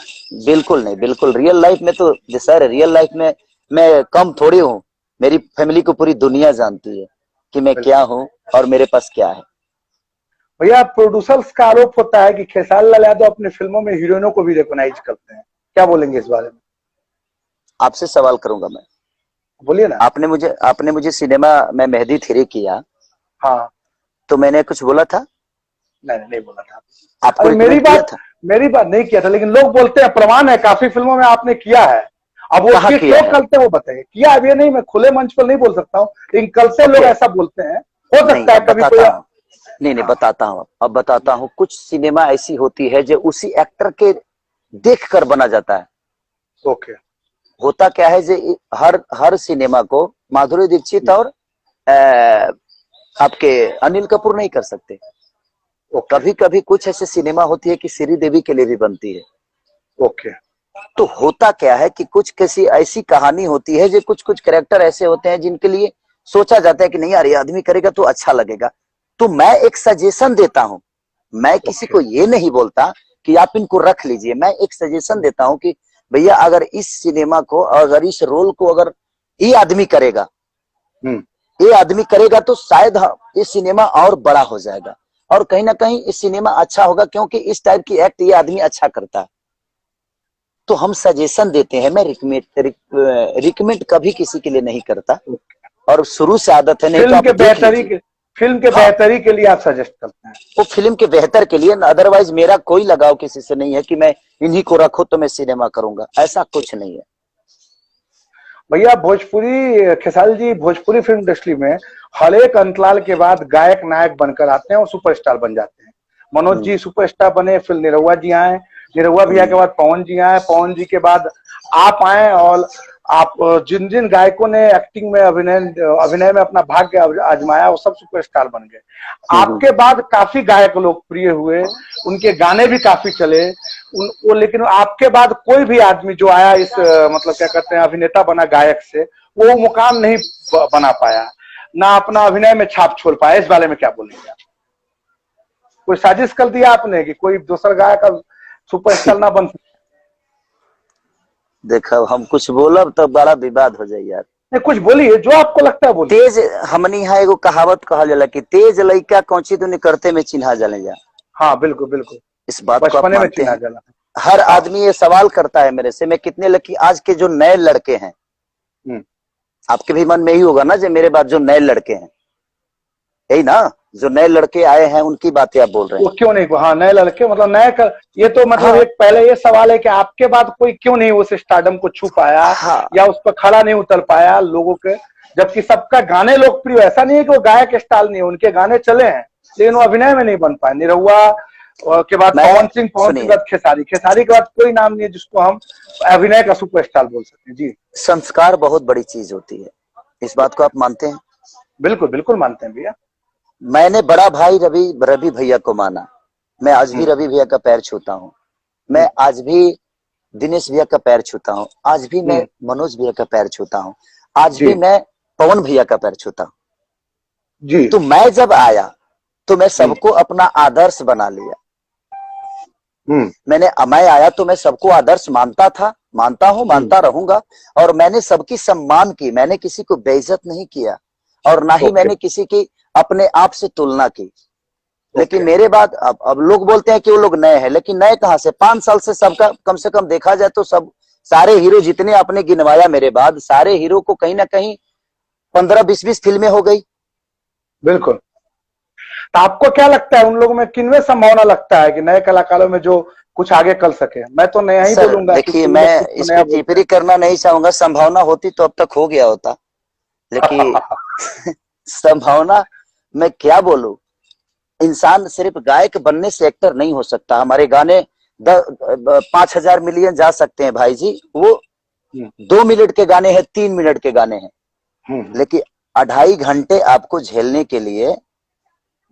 बिल्कुल नहीं, बिल्कुल। रियल लाइफ में तो सर, रियल लाइफ में मैं कम थोड़ी हूँ। मेरी फैमिली को पूरी दुनिया जानती है कि मैं क्या हूँ और मेरे पास क्या है। भैया प्रोड्यूसर्स का आरोप होता है कि खेसारी लाल यादव अपनी फिल्मों में हीरोइनों को भी रिकॉग्नाइज करते हैं, क्या बोलेंगे इस बारे में? आपसे सवाल करूंगा मैं, बोलिए ना। आपने मुझे सिनेमा में मेहंदी 3 किया, हाँ, तो मैंने कुछ बोला था? नहीं बोला था आपको? अरे मेरी बात नहीं किया था, लेकिन लोग बोलते हैं, प्रमाण है काफी फिल्मों में आपने किया है। अब वो क्यों करते हैं वो बताइए। किया अब ये नहीं, मैं खुले मंच पर नहीं बोल सकता हूँ, लेकिन करते लोग ऐसा बोलते हैं। हो सकता है कभी कोई नहीं, बताता हूँ। अब बताता हूँ। कुछ सिनेमा ऐसी होती है जो उसी एक्टर के देख कर बना जाता है। ओके। होता क्या है जो हर सिनेमा को माधुरी दीक्षित और आपके अनिल कपूर नहीं कर सकते। कभी कभी कुछ ऐसे सिनेमा होती है कि श्रीदेवी के लिए भी बनती है। ओके। तो होता क्या है कि कुछ किसी ऐसी कहानी होती है जो कुछ कैरेक्टर ऐसे होते हैं जिनके लिए सोचा जाता है कि नहीं यार ये आदमी करेगा तो अच्छा लगेगा। तो मैं एक सजेशन देता हूं, मैं किसी को ये नहीं बोलता कि आप इनको रख लीजिए। मैं एक सजेशन देता हूं कि भैया अगर इस सिनेमा को, अगर इस रोल को अगर ये आदमी करेगा, तो शायद ये सिनेमा और बड़ा हो जाएगा और कहीं ना कहीं ये सिनेमा अच्छा होगा, क्योंकि इस टाइप की एक्ट ये आदमी अच्छा करता है। तो हम सजेशन देते हैं। मैं रिकमेंड कभी किसी के लिए नहीं करता और शुरू से आदत है। नहीं फिल्म तो फिल्म के बेहतरी के लिए आप सजेस्ट करते हैं? वो फिल्म के बेहतर के लिए, अदरवाइज मेरा कोई लगाव किसी से नहीं है कि मैं इन्हीं को रखो तो मैं सिनेमा करूंगा, ऐसा कुछ नहीं है। भैया खेसारी जी भोजपुरी फिल्म इंडस्ट्री में हर एक अंतराल के बाद गायक नायक बनकर आते हैं और सुपरस्टार बन जाते हैं। मनोज जी सुपरस्टार बने, फिर निरहुआ जी आए, निरहुआ भैया के बाद पवन जी आए, पवन जी के बाद आप आए, और आप जिन जिन गायकों ने एक्टिंग में अभिनय में अपना भाग्य आजमाया वो सब सुपरस्टार बन गए। आपके बाद काफी गायक लोकप्रिय हुए, उनके गाने भी काफी चले। लेकिन आपके बाद कोई भी आदमी जो आया इस मतलब क्या कहते हैं अभिनेता बना गायक से, वो मुकाम नहीं बना पाया, ना अपना अभिनय में छाप छोड़ पाया। इस बारे में क्या बोलेंगे आप? कोई साजिश कर दिया आपने कि कोई दूसरा गायक का सुपरस्टार ना बन सके? देखो हम कुछ बोलब तो बड़ा विवाद हो जाए यार। नहीं, कुछ बोलिए जो आपको लगता है बोलिए। तेज हमनी यहाँ एगो कहावत कहल जाला कि तेज लइका कौची तो करते में चिन्हा जाने जा। हाँ बिल्कुल बिल्कुल, इस बात को आप मानते हैं? जाला। हर आदमी ये सवाल करता है मेरे से, मैं कितने लड़की आज के जो नए लड़के हैं, आपके भी मन में ही होगा ना जो मेरे बाद जो नए लड़के हैं, यही ना जो नए लड़के आए हैं उनकी बातें आप बोल रहे हैं। वो क्यों नहीं? हाँ नए लड़के मतलब ये तो मतलब एक पहले ये सवाल है कि आपके बाद कोई क्यों नहीं उस स्टारडम को छू पाया या उस पर खड़ा नहीं उतर पाया लोगों के, जबकि सबका गाने लोकप्रिय। ऐसा नहीं है कि वो गायक स्टाइल नहीं है, उनके गाने चले हैं लेकिन वो अभिनय में नहीं बन पाए। निरहुआ के बाद पवन सिंह के बाद खेसारी के बाद कोई नाम नहीं है जिसको हम अभिनय का सुपरस्टार बोल सकते हैं। जी, संस्कार बहुत बड़ी चीज होती है, इस बात को आप मानते हैं? बिल्कुल बिल्कुल मानते हैं भैया। मैंने बड़ा भाई रवि रवि भैया को माना। मैं आज भी रवि भैया का पैर छूता हूँ। मैं आज भी दिनेश भैया का पैर छूता हूँ। आज भी मैं मनोज भैया का पैर छूता हूँ। आज भी मैं पवन भैया का पैर छूता हूँ। जी। तो मैं जब आया तो मैं सबको अपना आदर्श बना लिया। मैं आया तो मैं सबको आदर्श मानता था, मानता हूं, मानता रहूंगा। और मैंने सबकी सम्मान की। मैंने किसी को बेइज्जत नहीं किया और ना ही मैंने किसी की अपने आप से तुलना की। लेकिन मेरे बाद अब लोग बोलते हैं कि वो लोग नए हैं, लेकिन नए कहां से? 5 साल से सबका कम से कम देखा जाए तो सब सारे हीरो जितने आपने गिनवाया मेरे बाद, सारे हीरो को कहीं ना कहीं 15-20 फिल्में हो गई। बिल्कुल। तो आपको क्या लगता है उन लोगों में किनमें संभावना लगता है कि नए कलाकारों में जो कुछ आगे कर सके? मैं तो नया ही बोलूंगा। देखिए, मैं इस पे टिप्पणी करना नहीं चाहूंगा। संभावना होती तो अब तक हो गया होता, लेकिन संभावना मैं क्या बोलूं। इंसान सिर्फ गायक बनने से एक्टर नहीं हो सकता। हमारे गाने 5,000 मिलियन जा सकते हैं भाई जी। वो 2 मिनट के गाने हैं, 3 मिनट के गाने हैं, लेकिन 2.5 घंटे आपको झेलने के लिए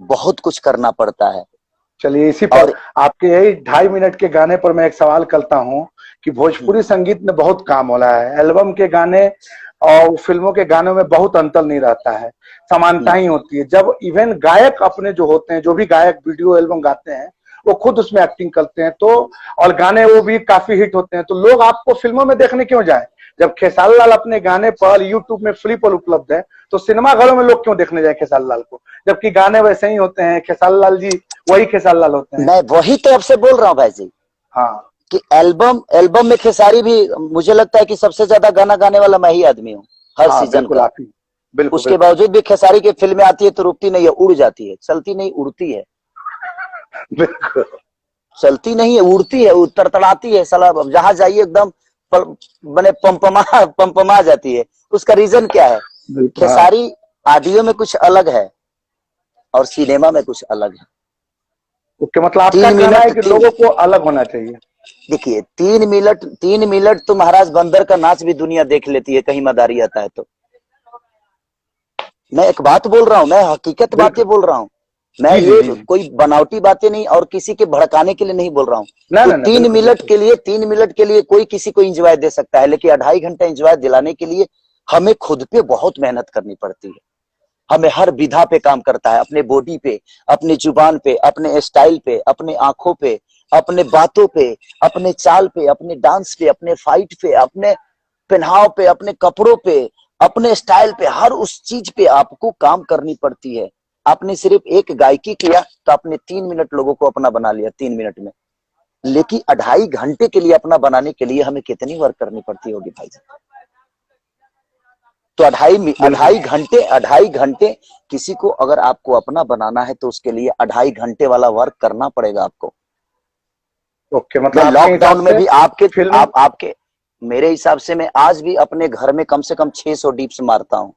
बहुत कुछ करना पड़ता है। चलिए, इसी पर आपके यही 2.5 मिनट के गाने पर मैं एक सवाल करता हूं कि भोजपुरी संगीत में बहुत काम हो रहा है। एल्बम के गाने और फिल्मों के गानों में बहुत अंतर नहीं रहता है, समानता ही होती है। जब इवन गायक अपने जो होते हैं, जो भी गायक वीडियो एल्बम गाते हैं, वो खुद उसमें एक्टिंग करते हैं, तो और गाने वो भी काफी हिट होते हैं, तो लोग आपको फिल्मों में देखने क्यों जाए? जब खेसारी लाल अपने गाने पर यूट्यूब में फ्री पर उपलब्ध है, तो सिनेमा घरों में लोग क्यों देखने जाए खेसारी लाल को, जबकि गाने वैसे ही होते हैं? खेसारी लाल जी वही खेसारी लाल होते हैं। मैं वही तो आपसे बोल रहा हूँ भाई जी। हाँ, कि एल्बम में खेसारी भी, मुझे लगता है कि सबसे ज्यादा गाना गाने वाला मैं ही आदमी हूँ हर सीजन का। बिल्कुल। उसके बावजूद भी खेसारी की फिल्में आती है तो रुकती नहीं है, उड़ जाती है। चलती नहीं, उड़ती है। बिल्कुल। चलती नहीं है, उड़ती है, तड़तड़ाती है। साला जहां जाइए एकदम बने पंपमा जाती है। उसका रीजन क्या है? खेसारी ऑडियो में कुछ अलग है और सिनेमा में कुछ अलग है। ओके, मतलब आपका कहना है कि लोगों को अलग होना चाहिए। देखिए, 3 मिनट तो महाराज बंदर का नाच भी दुनिया देख लेती है, कहीं मदारी आता है तो। मैं एक बात बोल रहा हूँ, मैं हकीकत बातें बोल रहा हूँ। मैं ये कोई बनावटी बातें नहीं और किसी के भड़काने के लिए नहीं बोल रहा हूँ। तो 3 मिनट के लिए कोई किसी को एंजॉय दे सकता है, लेकिन 2.5 घंटा एंजॉय दिलाने के लिए हमें खुद पे बहुत मेहनत करनी पड़ती है। हमें हर विधा पे काम करता है, अपने बॉडी पे, अपने जुबान पे, अपने स्टाइल पे, अपने आंखों पे, अपने बातों पे, अपने चाल पे, अपने डांस पे, अपने फाइट पे, अपने पहनाव पे, अपने कपड़ों पे, अपने स्टाइल पे, हर उस चीज पे आपको काम करनी पड़ती है। आपने सिर्फ एक गायकी किया तो आपने 3 मिनट लोगों को अपना बना लिया 3 मिनट में, लेकिन 2.5 घंटे के लिए अपना बनाने के लिए हमें कितनी वर्क करनी पड़ती होगी भाई जी। तो 2.5 घंटे किसी को अगर आपको अपना बनाना है तो उसके लिए 2.5 घंटे वाला वर्क करना पड़ेगा आपको। ओके, मतलब लॉकडाउन में भी आपके मेरे हिसाब से मैं आज भी अपने घर में कम से कम 600 डिप्स मारता हूँ।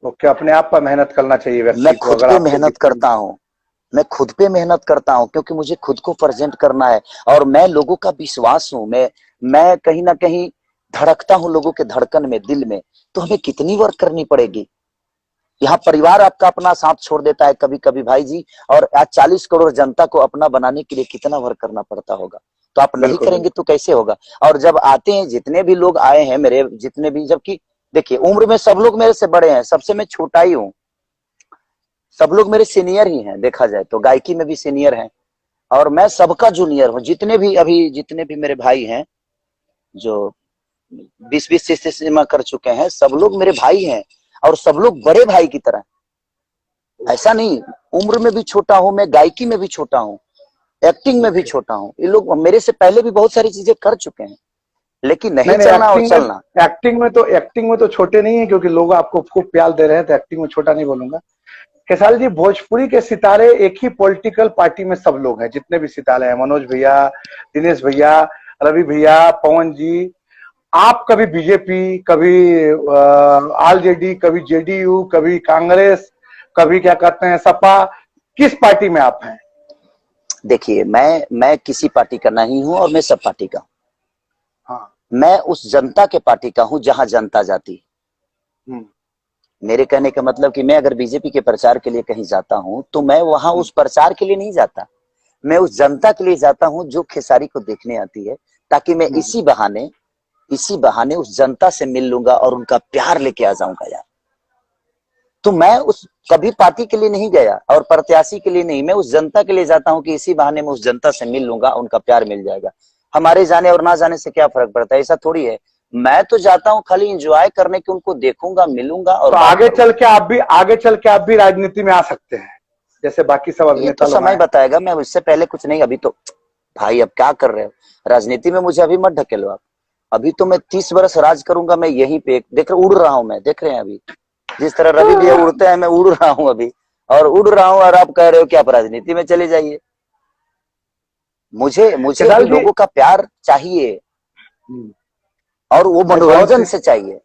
ओके, अपने आप पर मेहनत करना चाहिए व्यक्ति को। मैं खुद पे मेहनत करता हूँ। मैं खुद पे मेहनत करता हूँ क्योंकि मुझे खुद को प्रेजेंट करना है और मैं लोगों का विश्वास हूँ। मैं कहीं ना कहीं धड़कता हूँ लोगों के धड़कन में, दिल में। तो हमें कितनी वर्क करनी पड़ेगी। यहाँ परिवार आपका अपना साथ छोड़ देता है कभी कभी भाई जी, और आज 40 करोड़ जनता को अपना बनाने के लिए कितना वर्क करना पड़ता होगा। तो आप नहीं करेंगे तो कैसे होगा। और जब आते हैं, जितने भी लोग आए हैं मेरे, जितने भी, जबकि देखिए उम्र में सब लोग मेरे से बड़े हैं, सबसे मैं छोटा ही हूँ। सब लोग मेरे सीनियर ही हैं, देखा जाए तो गायकी में भी सीनियर हैं और मैं सबका जूनियर हूँ। जितने भी मेरे भाई हैं जो 20-20 से सीमा कर चुके हैं, सब लोग मेरे भाई हैं और सब लोग बड़े भाई की तरह। ऐसा नहीं, उम्र में भी छोटा हूँ मैं, गायकी में भी छोटा हूँ, एक्टिंग में भी छोटा हूँ। ये लोग मेरे से पहले भी बहुत सारी चीजें कर चुके हैं, लेकिन नहीं चलना और चलना। एक्टिंग में तो छोटे नहीं है, क्योंकि लोग आपको खूब प्यार दे रहे हैं, तो एक्टिंग में छोटा नहीं बोलूंगा। खेसारी जी, भोजपुरी के सितारे एक ही पॉलिटिकल पार्टी में सब लोग हैं, जितने भी सितारे हैं, मनोज भैया, दिनेश भैया, रवि भैया, पवन जी। आप कभी बीजेपी, कभी आरजेडी, कभी जेडीयू, कभी कांग्रेस, कभी क्या कहते हैं सपा, किस पार्टी में आप हैं? देखिए, मैं किसी पार्टी का नहीं हूं और मैं सब पार्टी का हूं। हाँ। मैं उस जनता के पार्टी का हूं जहां जनता जाती है। मेरे कहने का मतलब कि मैं अगर बीजेपी के प्रचार के लिए कहीं जाता हूं तो मैं वहां उस प्रचार के लिए नहीं जाता, मैं उस जनता के लिए जाता हूं जो खेसारी को देखने आती है, ताकि मैं इसी बहाने उस जनता से मिल लूंगा और उनका प्यार लेके आ जाऊंगा यार। तो मैं उस कभी पार्टी के लिए नहीं गया और प्रत्याशी के लिए नहीं, मैं उस जनता के लिए जाता हूं कि इसी बहाने मैं उस जनता से मिल लूंगा, उनका प्यार मिल जाएगा। हमारे जाने और ना जाने से क्या फर्क पड़ता है, ऐसा थोड़ी है। मैं तो जाता हूं खाली एंजॉय करने के, उनको देखूंगा, मिलूंगा और तो आगे चल के आप भी राजनीति में आ सकते हैं जैसे बाकी सब ये अभिनेता तो लोग समय आए। बताएगा। मैं उससे पहले कुछ नहीं, अभी तो भाई अब क्या कर रहे हो राजनीति में, मुझे अभी मत ढकेलो आप। अभी तो मैं 30 वर्ष राज करूंगा, मैं यहीं पे देख रहे उड़ रहा हूं, मैं देख रहे हैं अभी जिस तरह रवि भैया उड़ते हैं, मैं उड़ रहा हूं अभी, और उड़ रहा हूं, और आप कह रहे हो कि आप राजनीति में चले जाइए। मुझे मुझे केदार भी जी, लोगों का प्यार चाहिए और वो भाई मनोरंजन से चाहिए।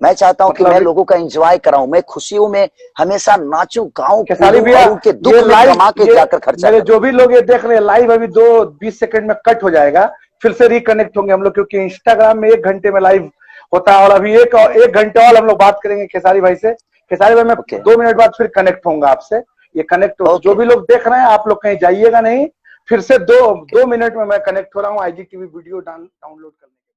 मैं चाहता हूं कि मैं मतलब लोगों का एंजॉय कराऊं, मैं खुशियों में हमेशा नाचूं, गाऊं, खेसारी कूदूं भैया, और उनके ये दुख में लाइव, कमा के ये जाकर खर्चा मेरे करूं। जो भी लोग ये देख रहे हैं लाइव, अभी 2-20 सेकंड में कट हो जाएगा, फिर से रिकनेक्ट होंगे हम लोग, क्योंकि इंस्टाग्राम में 1 घंटे में लाइव होता है और अभी एक घंटे और हम लोग बात करेंगे खेसारी भाई से। खेसारी भाई, मैं ओके 2 मिनट बाद फिर कनेक्ट होऊंगा आपसे। ये कनेक्ट जो ओके भी लोग देख रहे हैं, आप लोग कहीं जाइएगा नहीं, फिर से 2 मिनट में मैं कनेक्ट हो रहा हूँ IGTV वीडियो डाउनलोड करने।